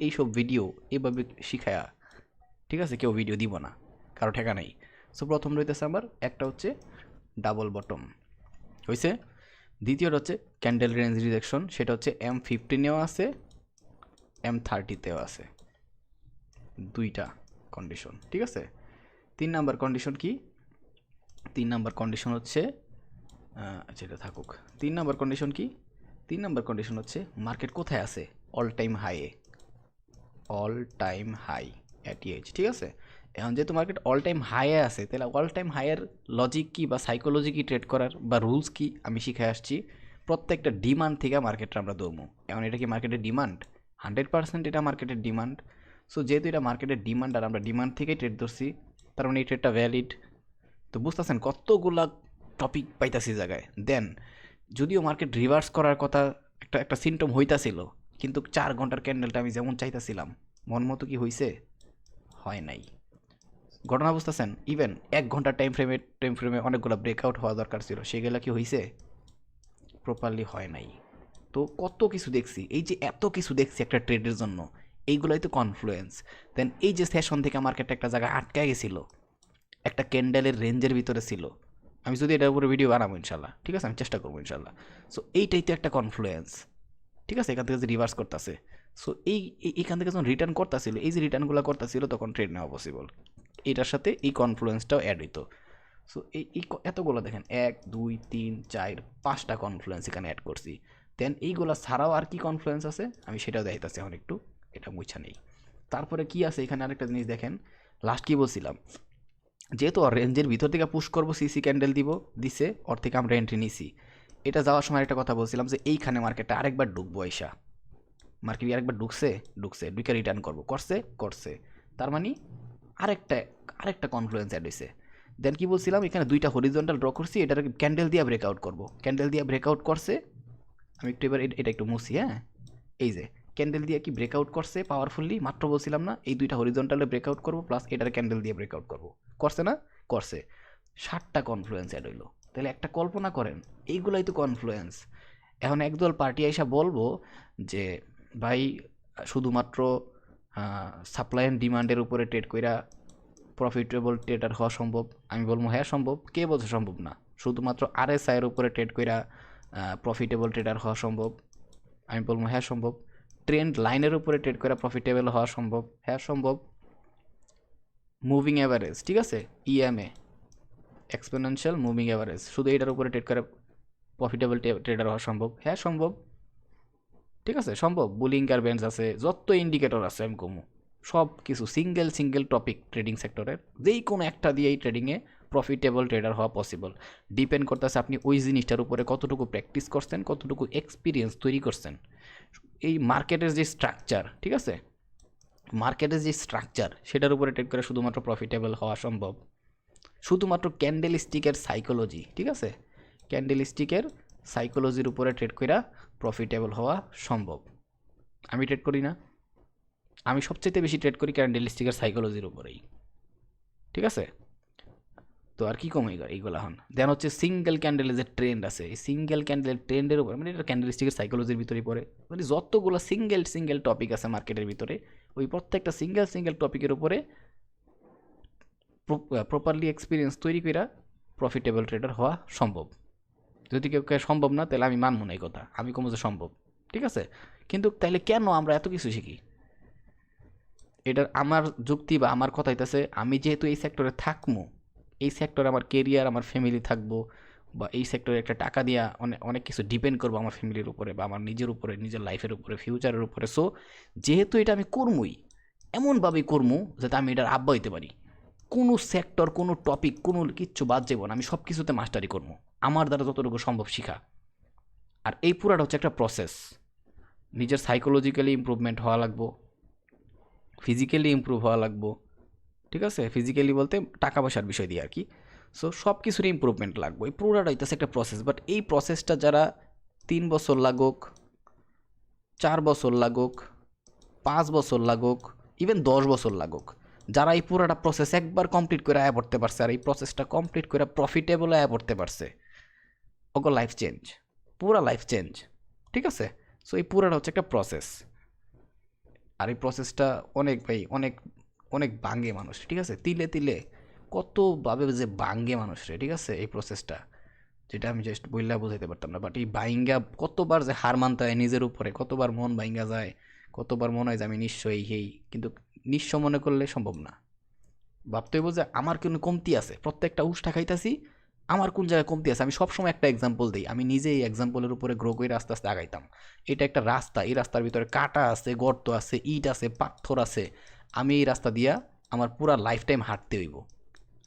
এইসব ভিডিও এভাবে শিখায়া, ঠিক আছে, কেউ ভিডিও দিব না, কারো ঠেকা নেই। সো প্রথম রইতেছে আমার একটা হচ্ছে ডাবল বটম হয়েছে, দ্বিতীয়টা হচ্ছে ক্যান্ডেল রেঞ্জ রিজেকশন, সেটা হচ্ছে M15-এও আছে, M30-তেও আছে, দুইটা কন্ডিশন, ঠিক আছে। 3 নাম্বার কন্ডিশন কি? 3 নাম্বার কন্ডিশন হচ্ছে আচ্ছা এটা থাকুক। 3 নাম্বার কন্ডিশন কি? 3 নাম্বার কন্ডিশন হচ্ছে মার্কেট কোথায় আছে? অল টাইম হাইয়ে, all time high at EH, ঠিক আছে? এখন যেহেতু মার্কেট অল টাইম হাইয়ে আছে, তাহলে অল টাইম হাইয়ের লজিক কি বা সাইকোলজি কি ট্রেড করার বা রুলস কি আমি শিখে আসছি। প্রত্যেকটা ডিমান্ড থেকে মার্কেটটা আমরা দৌড়মু। এখন এটা কি মার্কেটের ডিমান্ড? 100% এটা মার্কেটের ডিমান্ড। সো যেহেতু এটা মার্কেটের ডিমান্ড আর আমরা ডিমান্ড থেকেই ট্রেড ধরছি, তার মানে এই ট্রেডটা ভ্যালিড। তো বুঝতেছেন কতগুলা টপিক পাইতাছি জায়গায়। দেন যদিও মার্কেট রিভার্স করার কথা একটা একটা সিমটম হইতাছিল, কিন্তু 4 ঘন্টার ক্যান্ডেলটা আমি যেমন চাইতাছিলাম মন মতো কি হইছে? হয় নাই। ঘটনা বুঝতেছেন? ইভেন 1 ঘন্টার টাইম ফ্রেমে অনেকগুলো ব্রেকআউট হওয়া দরকার ছিল, সেগুলো কি হইছে? প্রপারলি হয় নাই। তো কত কিছু দেখছি, এই যে এত কিছু দেখছি একটা ট্রেডের জন্য, এইগুলোই তো কনফ্লুয়েন্স। দেন এই যে সেশন থেকে মার্কেটটা একটা জায়গায় আটকায় গেছিল, একটা ক্যান্ডেলের রেঞ্জের ভিতরে ছিল। আমি যদি এটার উপরে ভিডিও বানাবো ইনশাল্লাহ, ঠিক আছে, আমি চেষ্টা করবো ইনশাল্লাহ। সো এইটাই তো একটা কনফ্লুয়েন্স, ঠিক আছে? এখান থেকে যে রিভার্স করতেছে, সো এইখান থেকে যখন রিটার্ন করতেছিল, এই যে রিটার্নগুলো করতেছিল, তখন ট্রেড নেওয়া পসিবল। এটার সাথে এই কনফ্লুয়েন্সটাও অ্যাড হইতো। সো এতগুলো দেখেন, 1 2 3 4 5টা কনফ্লুয়েন্স এখানে অ্যাড করছি। দেন এইগুলো ছাড়াও আর কি কনফ্লুয়েন্স আছে আমি সেটাও দেখাইতেছি এখন একটু, এটা মুছা নেই। তারপরে কি আছে এখানে আরেকটা জিনিস দেখেন, লাস্ট কি বলছিলাম, যেহেতু রেঞ্জের ভিতর থেকে পুশ করবো, সিসি ক্যান্ডেল দিছে, ওর থেকে আমরা এন্ট্রি নিছি। এটা যাওয়ার সময় একটা কথা বলছিলাম যে এইখানে মার্কেটটা আরেকবার ঢুকবো, আইসা মার্কেট আরেকবার ঢুকছে ঢুকে রিটার্ন করবো, করছে। তার মানে আরেকটা আরেকটা কনফ্লুয়েন্স অ্যাড হয়েছে। দেন কি বলছিলাম, এখানে 2টা হরিজন্টাল ড্র করছি, এটার ক্যান্ডেল দিয়ে ব্রেকআউট করবো, ক্যান্ডেল দিয়ে ব্রেকআউট করছে। আমি একটু এবার এটা একটু মুছি, হ্যাঁ। এই যে ক্যান্ডেল দিয়ে কি ব্রেকআউট করছে পাওয়ারফুলি, মাত্র বলছিলাম না এই 2টা হরিজন্টালে ব্রেকআউট করবো, প্লাস এটার ক্যান্ডেল দিয়ে ব্রেকআউট করবো, করছে না? করছে। 7টা কনফ্লুয়েন্স অ্যাড হইলো। তাহলে একটা কল্পনা করেন, এইগুলাই তো কনফ্লুয়েন্স। এখন একদল পার্টি এসে বলবো যে ভাই শুধুমাত্র সাপ্লাই অ্যান্ড ডিমান্ডের উপরে ট্রেড কইরা প্রফিটেবল ট্রেডার হওয়া সম্ভব। আমি বলবো হ্যাঁ সম্ভব। কে বলছে সম্ভব না? শুধুমাত্র RSI এর উপরে ট্রেড কইরা প্রফিটেবল ট্রেডার হওয়া সম্ভব। আমি বলবো হ্যাঁ সম্ভব। ট্রেন্ড লাইনের উপরে ট্রেড করে প্রফিটেবল হওয়া সম্ভব, হ্যাঁ সম্ভব। মুভিং অ্যাভারেজ, ঠিক আছে, EMA, এক্সপোনেনশিয়াল মুভিং অ্যাভারেজ, শুধু এটার উপরে ট্রেড করে প্রফিটেবল ট্রেডার হওয়া সম্ভব, হ্যাঁ সম্ভব। ঠিক আছে, সম্ভব। বুলিংকার ব্যান্ডস আছে, যত ইন্ডিকেটর আছে আমি কমু, সব কিছু সিঙ্গেল টপিক ট্রেডিং সেক্টরের যেই কোনো একটা দিয়েই ট্রেডিংয়ে প্রফিটেবল ট্রেডার হওয়া পসিবল। ডিপেন্ড করতেছে আপনি ওই জিনিসটার উপরে কতটুকু প্র্যাকটিস করছেন, কতটুকু এক্সপিরিয়েন্স তৈরি করছেন। এই মার্কেটের যে স্ট্রাকচার, ঠিক আছে, মার্কেটের যে স্ট্রাকচার সেটার উপরে ট্রেড করে শুধুমাত্র প্রফিটেবল হওয়া সম্ভব। শুধুমাত্র ক্যান্ডেল স্টিকের সাইকোলজি, ঠিক আছে, ক্যান্ডেল স্টিকের সাইকোলজির উপরে ট্রেড করে প্রফিটেবল হওয়া সম্ভব। আমি ট্রেড করি না, আমি সবচেয়ে বেশি ট্রেড করি ক্যান্ডেল স্টিকের সাইকোলজির উপরেই, ঠিক আছে। তো আর কি কমে এইগুলা হন। দেন হচ্ছে সিঙ্গেল ক্যান্ডেলের যে ট্রেন্ড আছে, এই সিঙ্গেল ক্যান্ডেলের ট্রেন্ডের উপরে, মানে এটা ক্যান্ডেল স্টিকের সাইকোলজির ভিতরেই পড়ে। মানে যতগুলো সিঙ্গেল টপিক আছে মার্কেটের ভিতরে, ওই প্রত্যেকটা সিঙ্গেল টপিকের উপরে প্রপারলি এক্সপিরিয়েন্স তৈরি করে প্রফিটেবল ট্রেডার হওয়া সম্ভব। যদি কেউ সম্ভব না, তাহলে আমি মানব না এই কথা, আমি কমে যে সম্ভব, ঠিক আছে। কিন্তু তাইলে কেন আমরা এত কিছু শিখি? এটার আমার যুক্তি বা আমার কথা হইতেছে, আমি যেহেতু এই সেক্টরে থাকবো, এই সেক্টরে আমার কেরিয়ার, আমার ফ্যামিলি থাকবো, বা এই সেক্টরে একটা টাকা দিয়া অনেক অনেক কিছু ডিপেন্ড করবো আমার ফ্যামিলির উপরে বা আমার নিজের উপরে, নিজের লাইফের উপরে, ফিউচারের উপরে। সো যেহেতু এটা আমি করবই, এমনভাবেই করবো যাতে আমি এটার আব্বা হইতে পারি। কোনো সেক্টর, কোনো টপিক, কোনো কিচ্ছু বাদ যাবো না, আমি সব কিছুতে মাস্টারি করবো, আমার দ্বারা যতটুকু সম্ভব শিখা। আর এই পুরাটা হচ্ছে একটা প্রসেস। নিজের সাইকোলজিক্যালি ইমপ্রুভমেন্ট হওয়া লাগবো, ফিজিক্যালি ইমপ্রুভ হওয়া লাগবো, ঠিক আছে। ফিজিক্যালি বলতে টাকা পয়সার বিষয় দিয়ে আর কি। সো সব কিছুর ইমপ্রুভমেন্ট লাগবে, এই পুরোটা হইতেছে একটা প্রসেস। বাট এই প্রসেসটা যারা 3 বছর লাগুক, 4 বছর লাগুক, 5 বছর লাগুক, ইভেন 10 বছর লাগুক, যারা এই পুরোটা প্রসেস একবার কমপ্লিট করে আয়া পড়তে পারছে, আর এই প্রসেসটা কমপ্লিট করে প্রফিটেবল আয়া পড়তে পারছে, ওকে লাইফ চেঞ্জ, পুরা লাইফ চেঞ্জ, ঠিক আছে। সো এই পুরোটা হচ্ছে একটা প্রসেস। আর এই প্রসেসটা অনেক ভাই, অনেক অনেক ভাঙে মানুষ, ঠিক আছে, তিলে তিলে কতভাবে যে ভাঙে মানুষরে, ঠিক আছে, এই প্রসেসটা, যেটা আমি জাস্ট বললে বোঝাইতে পারতাম না। বাট এই বাইঙ্গা কতবার যে হার মানতে হয় নিজের উপরে, কতবার মন বাইঙ্গা যায়, কতবার মনে হয় যে আমি নিঃস্ব, এই কিন্তু নিঃস্ব মনে করলে সম্ভব না। ভাবতে হইব যে আমার কোনো কমতি আছে, প্রত্যেকটা উষ্টা খাইতাছি, আমার কোন জায়গায় কমতি আছে। আমি সবসময় একটা এক্সাম্পল দিই, আমি নিজে এই এক্সাম্পলের উপরে গ্রো করে আস্তে আস্তে আগাইতাম। এটা একটা রাস্তা, এই রাস্তার ভিতরে কাটা আছে, গর্ত আছে, ইট আছে, পাথর আছে। আমি এই রাস্তা দিয়া আমার পুরা লাইফ টাইম হাঁটতে হইব।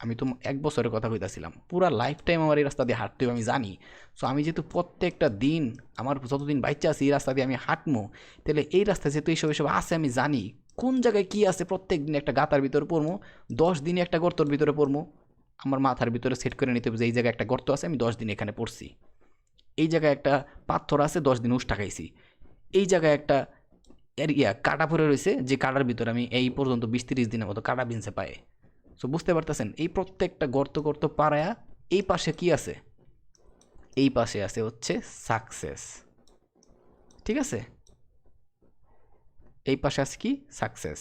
আমি তো 1 বছরের কথা কইতাছিলাম, পুরা লাইফ টাইম আমার এই রাস্তা দিয়ে হাঁটতে হইব, আমি জানি। সো আমি যেহেতু প্রত্যেকটা দিন, আমার যতদিন বাচ্চা আছে এই রাস্তা দিয়ে আমি হাঁটবো, তাহলে এই রাস্তায় যেহেতু এইসব এসব আছে, আমি জানি কোন জায়গায় কি আছে। প্রত্যেক দিন একটা গাতার ভিতরে পড়বো, 10 দিনে একটা গর্তর ভিতরে পড়বো। আমার মাথার ভিতরে সেট করে নিতে হবে যে এই জায়গায় একটা গর্ত আছে, আমি 10 দিন এখানে পড়ছি। এই জায়গায় একটা পাথর আছে, 10 দিন উষ্টা খাইছি। এই জায়গায় একটা কাটা পড়ে রয়েছে, যে কাটার ভিতরে আমি এই পর্যন্ত 20-30 দিনের মতো কাটা বিনছে পায়ে। সো বুঝতে পারতেছেন, এই প্রত্যেকটা গর্ত গর্ত পাড়ায়া এই পাশে কি আছে? এই পাশে আছে হচ্ছে সাকসেস। ঠিক আছে, এই পাশে আছে কি? সাকসেস।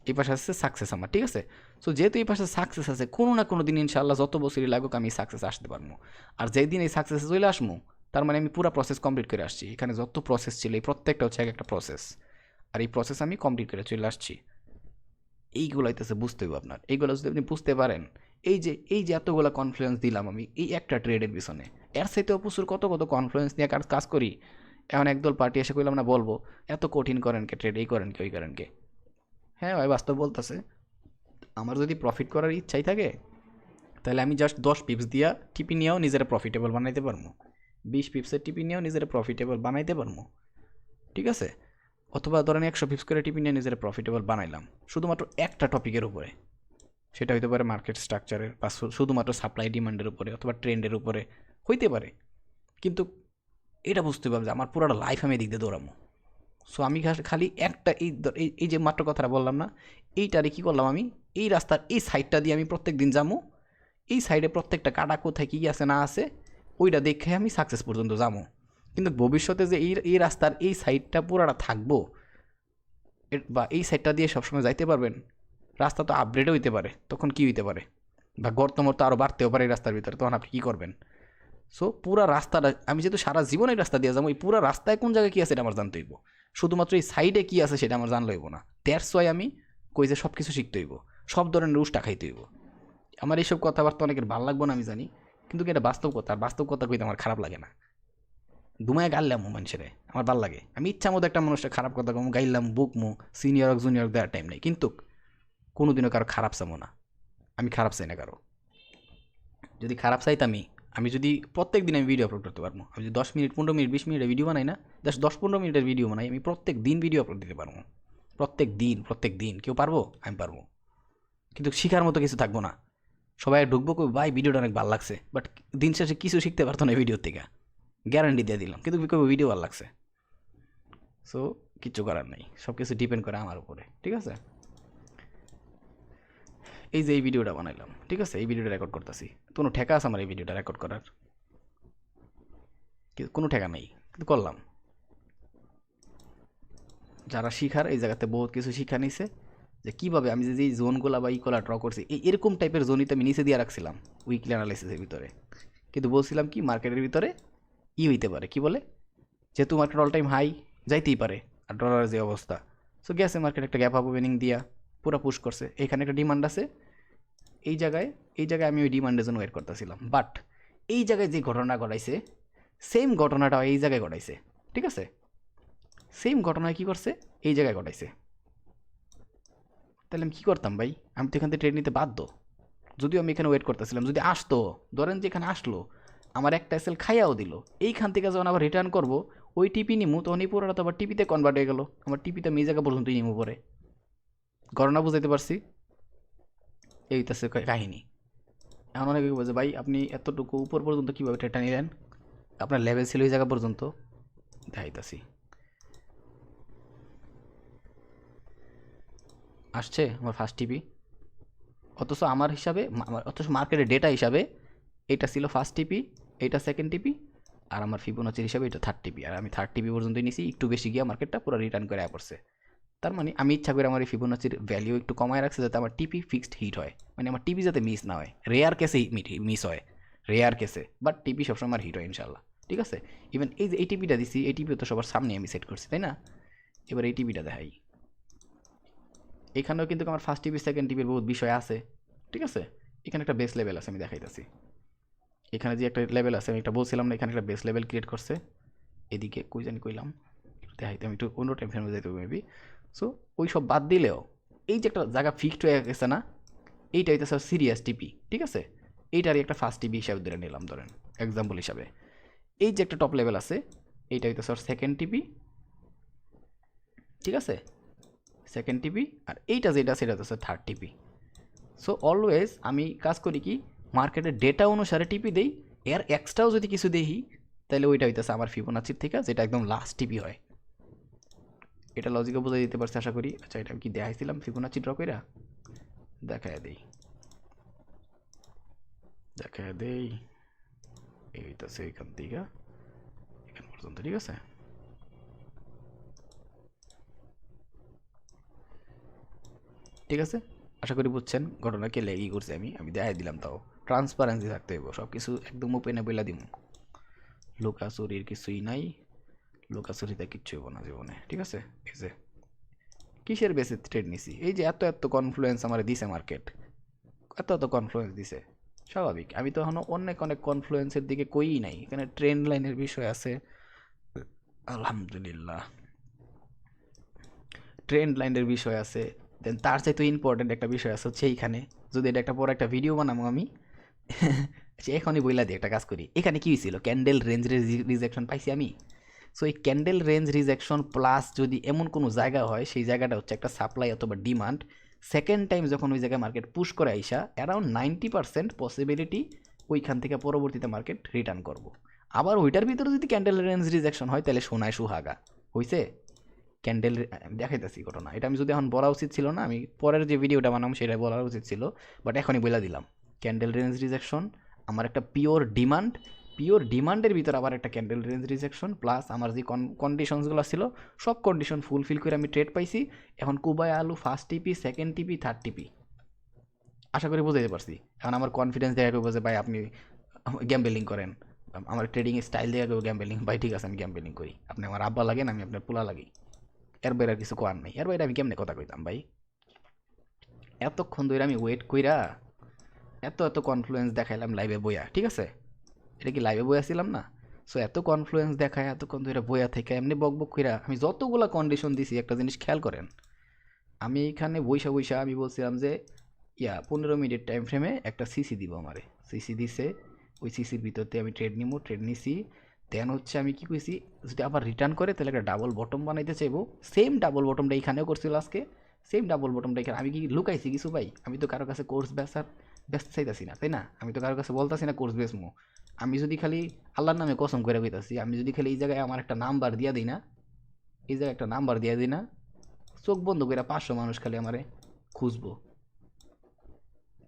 এই পাশে আছে সাকসেস আমার, ঠিক আছে। সো যেহেতু এই পাশে সাকসেস আছে, কোনো না কোনো দিন ইনশাল্লাহ যত বছরই লাগুক আমি সাকসেস আসতে পারবো। আর যেই দিন এই সাকসেসে চলে আসবো, তার মানে আমি পুরো প্রসেস কমপ্লিট করে আসছি। এখানে যত প্রসেস ছিল এই প্রত্যেকটা হচ্ছে এক একটা প্রসেস, আর এই প্রসেস আমি কমপ্লিট করে চলে আসছি। এইগুলো হইতেছে বুঝতে হবে আপনার। এইগুলো যদি আপনি বুঝতে পারেন, এই যে এতগুলো কনফিডেন্স দিলাম আমি এই একটা ট্রেডের পিছনে, এর সাথেও প্রচুর কত কত কনফিডেন্স নিয়ে কাজ করি। এখন একদল পার্টি এসে কইলাম না বলবো এত কঠিন করেন কে ট্রেড, এই করেন কে ওই করেন কে। হ্যাঁ ভাই, বাস্তব বলতেছে। আমার যদি প্রফিট করার ইচ্ছাই থাকে, তাহলে আমি জাস্ট 10 পিপস দিয়া টিপি নিয়েও নিজেরা প্রফিটেবল বানাইতে পারবো। 20 পিপসের টিপি নিয়েও নিজেরা প্রফিটেবল বানাইতে পারবো, ঠিক আছে। অথবা ধরেন 100 পিপস করে টিপি নিয়ে নিজেরা প্রফিটেবল বানাইলাম শুধুমাত্র একটা টপিকের উপরে। সেটা হইতে পারে মার্কেট স্ট্রাকচারের, বা শুধুমাত্র সাপ্লাই ডিমান্ডের উপরে, অথবা ট্রেন্ডের উপরে হইতে পারে। কিন্তু এটা বুঝতে পারবে যে আমার পুরোটা লাইফ আমি এদিক দিয়ে দৌড়াবো। সো আমি খালি একটা এই যে মাত্র কথাটা বললাম না, এইটারে কী করলাম আমি, এই রাস্তার এই সাইডটা দিয়ে আমি প্রত্যেক দিন যাবো। এই সাইডে প্রত্যেকটা কাটা কোথায় কী আছে না আছে ওইটা দেখে আমি সাকসেস পর্যন্ত যাবো। কিন্তু ভবিষ্যতে যে এই রাস্তার এই সাইডটা পুরাটা থাকবো, বা এই সাইডটা দিয়ে সবসময় যাইতে পারবেন, রাস্তা তো আপগ্রেডও হইতে পারে, তখন কি হইতে পারে, বা গর্তমর্ত আরও বাড়তেও পারে এই রাস্তার ভিতরে, তখন আপনি কী করবেন? সো পুরা রাস্তাটা আমি যেহেতু সারা জীবন এই রাস্তা দিয়ে যাবো, এই পুরা রাস্তায় কোন জায়গায় কী আছে এটা আমার জানতে হইব। শুধুমাত্র এই সাইডে কী আছে সেটা আমার জানলে হইব না। দ্যাটস ওয়াই আমি কই যে সব কিছু শিখতে হইব, সব ধরনের রুশটা খাইতে হইব। আমার এইসব কথাবার্তা অনেকের ভালো লাগবো না আমি জানি, কিন্তু এটা বাস্তব কথা। আর বাস্তব কথা কইতে আমার খারাপ লাগে না। দুমায় গাইলাম মানুষের, আমার ভাল লাগে। আমি ইচ্ছা মতো একটা মানুষের খারাপ কথা কম গাইলাম, বুকমো, সিনিয়র হোক জুনিয়র দেওয়ার টাইম নেই। কিন্তু কোনোদিনও কারো খারাপ চামো না, আমি খারাপ চাই না কারো। যদি খারাপ চাইতামই, আমি যদি প্রত্যেক দিন আমি ভিডিও আপলোড করতে পারবো। আমি যদি 10 মিনিট 15 মিনিট 20 মিনিটের ভিডিও বানাই না, জাস্ট 10-15 মিনিটের ভিডিও বানাই, আমি প্রত্যেক দিন ভিডিও আপলোড দিতে পারবো। প্রত্যেক দিন কেউ পারবো? আমি পারবো। কিন্তু শিখার মতো কিছু থাকবো না। সবাই ঢুকবো কই ভাই ভিডিওটা অনেক ভালো লাগছে, বাট দিন শেষে কিছু শিখতে পারতো না ভিডিওর থেকে, গ্যারান্টি দিয়ে দিলাম। কিন্তু কেউ ভিডিও ভালো লাগছে। সো কিচ্ছু করার নেই, সব কিছু ডিপেন্ড করে আমার উপরে, ঠিক আছে। এই যে এই ভিডিওটা বানাইলাম, ঠিক আছে, এই ভিডিওটা রেকর্ড করতেছি, কোনো ঠেকা আছে আমার এই ভিডিওটা রেকর্ড করার? কোনো ঠেকা নেই, কিন্তু করলাম। যারা শিখার এই জায়গাতে বহুত কিছু শিক্ষা নিছে, যে কীভাবে আমি যে জোনগুলা বা ইকোলা ড্র করছি, এরকম টাইপের জোনই তো আমি নিচে দিয়ে রাখছিলাম উইকলি অ্যানালাইসিসের ভিতরে। কিন্তু বলছিলাম কি মার্কেটের ভিতরে হইতে পারে, কি বলে, যেহেতু মার্কেট অল টাইম হাই যাইতেই পারে, আর ডলারের যে অবস্থা। সো গেছে মার্কেট একটা গ্যাপ আপ ওপেনিং দিয়া পুরো পুশ করছে, এখানে একটা ডিমান্ড আছে। এই জায়গায় আমি ওই ডিমান্ডের জন্য ওয়েট করতেছিলাম। বাট এই জায়গায় যে ঘটনা ঘটাইছে, সেম ঘটনাটা এই জায়গায় ঘটাইছে, ঠিক আছে। সেম ঘটনায় কী করছে, এই জায়গায় ঘটাইছে। তাহলে আমি কী করতাম ভাই? আমি তো এখান থেকে ট্রেড নিতে বাধ্য। যদিও আমি এখানে ওয়েট করতেছিলাম, যদি আসতো, ধরেন যে এখানে আসলো, আমার একটা এসএল খাইয়াও দিল, এইখান থেকে যখন আবার রিটার্ন করবো, ওই টিপি নিমু, তখন এই পুরোটা তো আবার টিপিতে কনভার্ট হয়ে গেল। আমার টিপিতে আমি এই জায়গা পর্যন্তই নিমু পরে। ঘটনা বুঝাইতে পারছি? এই তো কাহিনী। এখন অনেকে বলছে ভাই আপনি এতটুকু উপর পর্যন্ত কীভাবে ট্রেডটা নিলেন, আপনার লেভেল ছিল এই জায়গা পর্যন্ত। দেখাইতাছি, আসছে আমার ফার্স্ট টিপি। অথচ আমার হিসাবে, অথচ মার্কেটের ডেটা হিসাবে এটা ছিল ফার্স্ট টিপি, এইটা সেকেন্ড টিপি, আর আমার ফিবোনাচির হিসাবে এটা থার্ড টিপি। আর আমি থার্ড টিপি পর্যন্তই নিছি, একটু বেশি গিয়ে মার্কেটটা পুরো রিটার্ন করে পড়ছে। তার মানে আমি ইচ্ছা করে আমার এই ফিবোনাচির ভ্যালিউ একটু কমায় রাখছে, যাতে আমার টিপি ফিক্সড হিট হয়, মানে আমার টিপি যাতে মিস না হয়। রেয়ার কেসে মিস হয়, রেয়ার কেসে, বাট টিপি সবসময় আমার হিট হয় ইনশাল্লাহ, ঠিক আছে। ইভেন এই যে এই টিপিটা দিছি, এই টিপিও তো সবার সামনে আমি সেট করছি, তাই না? এবার এই টিপিটা দেখাই, এখানেও কিন্তু আমার ফার্স্ট টিপি সেকেন্ড টিপির বহুত বিষয় আছে, ঠিক আছে। এখানে একটা বেস লেভেল আছে, আমি দেখাইতেছি। এখানে যে একটা লেভেল আছে, আমি একটা বলছিলাম না, এখানে একটা বেস লেভেল ক্রিয়েট করছে। এদিকে কই জানি কইলাম, দেখাইতে আমি একটু অন্য টাইম ফ্রেমে যাইতে মেবি। সো ওই সব বাদ দিলেও এই যে একটা জায়গা ফিক্সড হয়ে গেছে না, এইটা হইতেছে সিরিয়াস টিপি, ঠিক আছে। এইটারই একটা ফার্স্ট টিপি হিসাবে ধরে নিলাম, ধরেন এক্সাম্পল হিসাবে। এই যে একটা টপ লেভেল আছে, এইটা হইতেছে সেকেন্ড টিপি, ঠিক আছে, সেকেন্ড টিপি। আর এইটা যেটা সেটা হচ্ছে থার্ড টিপি। সো অলওয়েজ আমি কাজ করি কি, মার্কেটের ডেটা অনুসারে টিপি দেই। এর এক্সট্রাও যদি কিছু দেখি, তাহলে ওইটা হইতেছে আমার ফিবোনাচির থেকে যেটা একদম লাস্ট টিপি হয়। এটা লজিকে বুঝাই দিতে পারছি আশা করি। আচ্ছা, এটা কি দেখাইছিলাম ফিবোনাচি ড্র কইরা? দেখায় দেই, দেখায় দেই। এই হইতেছে এইখান থেকে এখান পর্যন্ত, ঠিক আছে। ঠিক আছে, আশা করি বুঝছেন ঘটনা কে লেগি করছে। আমি দেখাই দিলাম, তাও ট্রান্সপারেন্সি থাকতে হইব, সব কিছু একদম ওপেনে বইলা দিম। লুকাচুরির কিছুই নাই, লুকাচুরিতে কিচ্ছু হইব না জীবনে, ঠিক আছে। এই যে কিসের বেসে ট্রেড নিছি, এই যে এত এত কনফ্লুয়েন্স আমার দিছে মার্কেট, এত এত কনফ্লুয়েন্স দিছে, স্বাভাবিক। আমি তো এখনো অনেক অনেক কনফ্লুয়েন্সের দিকে কইই নাই, এখানে ট্রেন্ড লাইনের বিষয় আছে, আলহামদুলিল্লাহ ট্রেন্ড লাইনের বিষয় আছে। দেন তার চাইতে ইম্পর্টেন্ট একটা বিষয় আছে হচ্ছে এইখানে, যদি এটা একটা বড় একটা ভিডিও বানাবো আমি, আচ্ছা এখনই বইলা দিই, একটা কাজ করি। এখানে কি হয়েছিল, ক্যান্ডেল রেঞ্জ রিজেকশন পাইছি আমি। সো এই ক্যান্ডেল রেঞ্জ রিজেকশন প্লাস যদি এমন কোনো জায়গা হয়, সেই জায়গাটা হচ্ছে একটা সাপ্লাই অথবা ডিমান্ড। সেকেন্ড টাইম যখন ওই জায়গায় মার্কেট পুশ করে আইসা, অ্যারাউন্ড 90% পসিবিলিটি ওইখান থেকে পরবর্তীতে মার্কেট রিটার্ন করব। আবার ওইটার ভিতরে যদি ক্যান্ডেল রেঞ্জ রিজেকশন হয়, তাহলে সোনায় সুহাগা হইছে। ক্যান্ডেল দেখাইতেছি ঘটনা, এটা আমি যদি এখন বলা উচিত ছিল না, আমি পরের যে ভিডিওটা বানাম সেটা বলা উচিত ছিল, বাট এখনই বলে দিলাম। ক্যান্ডেল রেঞ্জ রিজেকশন, আমার একটা পিওর ডিমান্ড, পিওর ডিমান্ডের ভিতর আবার একটা ক্যান্ডেল রেঞ্জ রিজেকশন, প্লাস আমার যে কন্ডিশনসগুলো ছিল সব কন্ডিশন ফুলফিল করে আমি ট্রেড পাইছি। এখন কুবায় আলু ফার্স্ট টিপি, সেকেন্ড টিপি, থার্ড টিপি, আশা করি বুঝাইতে পারছি। এখন আমার কনফিডেন্স দেখা করবো যে ভাই আপনি গ্যাম্বেলিং করেন, আমার ট্রেডিং স্টাইল দেখা করবো গ্যাম্বেলিং, ভাই ঠিক আছে আমি গ্যাম্বেলিং করি, আপনি আমার আব্বা লাগেন, আমি আপনার পোলা লাগি। এর বাইরে আর কিছু কোয়ার নাই, এর বাইরে আমি কেমনে কথা কইতাম ভাই। এতক্ষণ ধরে আমি ওয়েট কইরা এত এত কনফ্লুয়েন্স দেখাইলাম লাইভে বইয়া, ঠিক আছে। এটা কি লাইভে বইয়া ছিলাম না? সো এত কনফ্লুয়েন্স দেখায় এতক্ষণ ধরে বইয়া থেকে এমনি বক বক কইরা আমি যতগুলা কন্ডিশন দিছি, একটা জিনিস খেয়াল করেন। আমি এখানে বইসা বইসা আমি বলছিলাম যে 15 মিনিট টাইম ফ্রেমে একটা সিসি দিব আমারে, সিসি দিছে। ওই সিসির ভিতরতে আমি ট্রেড নিবো, ট্রেড নিছি। দেন হচ্ছে আমি কি কইছি, যদি আবার রিটার্ন করে তাহলে একটা ডাবল বটম বানাইতে চাইবো। সেম ডাবল বটমটা এখানেও করছিল আজকে, সেম ডাবল বটমটা এখানে। আমি কি লুকাইছি কিছু ভাই? আমি তো কারো কাছে কোর্স ব্যস্ত চাইতাছি না, তাই না? আমি তো কারো কাছে বলতাছি না কোর্স বেসমু। আমি যদি খালি আল্লাহর নামে কসম করে কইতাছি, আমি যদি খালি এই জায়গায় আমার একটা নাম্বার দিয়া দিই না, এই জায়গায় একটা নাম্বার দিয়া দিই না, চোখ বন্ধ করে 500 মানুষ খালি আমারে খুঁজবো।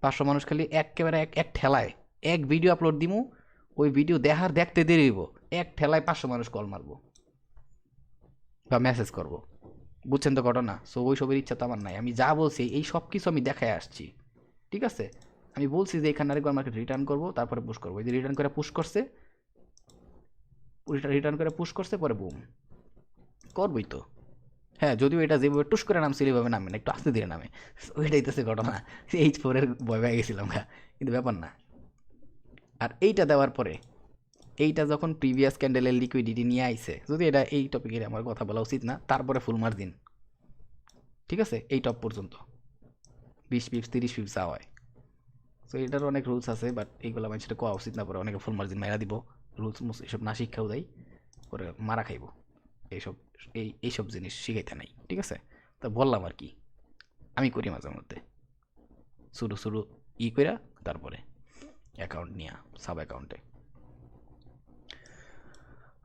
500 মানুষ খালি একেবারে এক এক ঠেলায় এক ভিডিও আপলোড দিমু, ওই ভিডিও দেখার দেখতে দেরি হইব, এক ঠেলায় 500 মানুষ কল মারবো বা মেসেজ করবো। বুঝছেন তো ঘটনা? সো ওই সবের ইচ্ছা তো আমার নাই। আমি যা বলছি এই সব কিছু আমি দেখায় আসছি, ঠিক আছে। আমি বলছি যে এখানে আরেকবার মার্কেট রিটার্ন করবো, তারপরে পুশ করবো। এই যে রিটার্ন করে পুশ করছে, রিটার্ন করে পুশ করছে, পরে বুম করবই তো। হ্যাঁ, যদিও এটা যেভাবে টুস করে নামছিল এইভাবে নামে না, একটু আস্তে ধীরে নামে। ওইটাই তো সে ঘটনা, H4-এর ভয় পেয়ে গেছিলাম গা, কিন্তু ব্যাপার না। আর এইটা দেওয়ার পরে, এইটা যখন প্রিভিয়াস ক্যান্ডেলের লিকুইডিটি নিয়ে আইছে, যদি এটা এই টপিকের আমার কথা বলা উচিত না, তারপরে ফুল মার্জিন, ঠিক আছে, এই টপ পর্যন্ত 20 পিপস 30 পিপস যা হয়। সো এটার অনেক রুলস আছে, বাট এইগুলো আমি সেটা কোয়া উচিত না, পরে অনেকে ফুল মার্জিন মারা দিব। রুলস এসব না শিক্ষাও দেয়, পরে মারা খাইব। এইসব এইসব জিনিস শিখাইতে নাই, ঠিক আছে। তা বললাম আর কি, আমি করি মাঝে মধ্যে শুরু শুরু কইরা, তারপরে অ্যাকাউন্ট নিয়া সাব অ্যাকাউন্টে।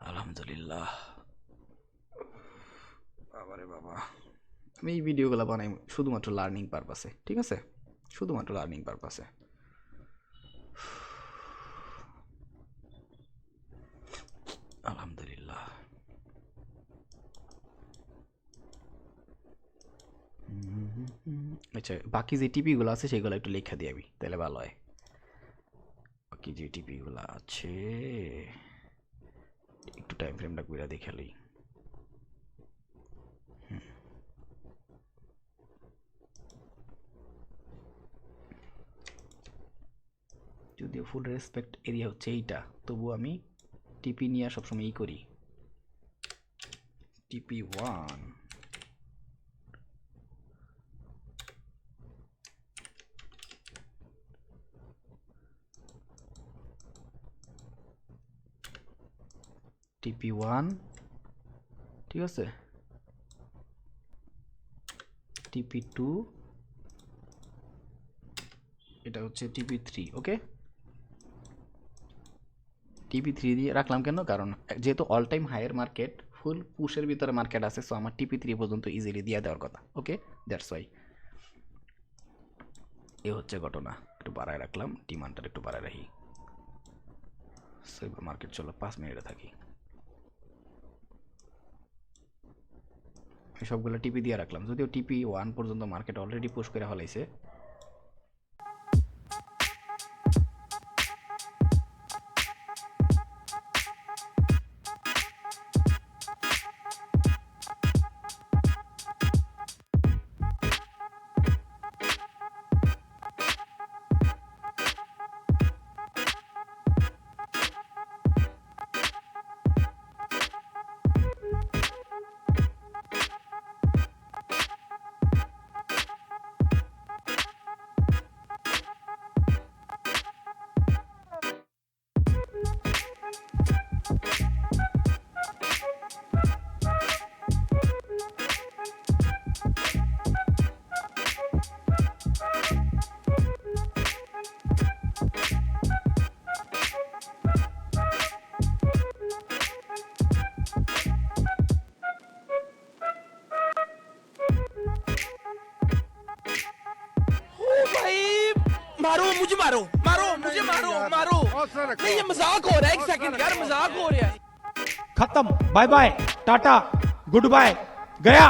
আলহামদুলিল্লাহ। বাবারে বাবা, আমি এই ভিডিওগুলো বানাই শুধুমাত্র লার্নিং পারপাসে, ঠিক আছে, শুধুমাত্র লার্নিং পারপাসে। আলহামদুলিল্লাহ। আচ্ছা, বাকি যে টিপিগুলো আছে সেগুলো একটু লেখা দিয়ে আমি, তাহলে ভালো হয়। বাকি যে টিপিগুলো আছে একটু টাইম ফ্রেমটা কইরা দেখালেই। যদিও ফুল রেসপেক্ট এরিয়া হচ্ছে এইটা, তবু আমি টিপি নিয়ে সবসময় ই করি, টিপি 1। টিপি 1 ঠিক আছে, টিপি 2, এটা হচ্ছে টিপি 3। ওকে, টিপি 3 দিয়ে রাখলাম কেন, কারণ যেহেতু অল টাইম হাইয়ের মার্কেট, ফুল পুশের ভিতরে মার্কেট আছে, সো আমার টিপি 3 পর্যন্ত ইজিলি দিয়ে দেওয়ার কথা। ওকে, দ্যাটস ওয়াই এ হচ্ছে ঘটনা। একটু বাড়ায় রাখলাম, ডিমান্ডটা একটু বাড়ায় রাখি। সো এবার মার্কেট চলো 5 মিনিটে থাকি, সবগুলো টিপি দিয়ে রাখলাম, যদিও টিপি 1 পর্যন্ত মার্কেট অলরেডি পুশ করে ফলাইছে। मारो मुझे, मारो मारो मुझे, मारो मारो। नहीं ये मजाक हो रहा है, एक सेकंड यार, मजाक हो रहा है। खत्म, bye bye, tata, goodbye, गया।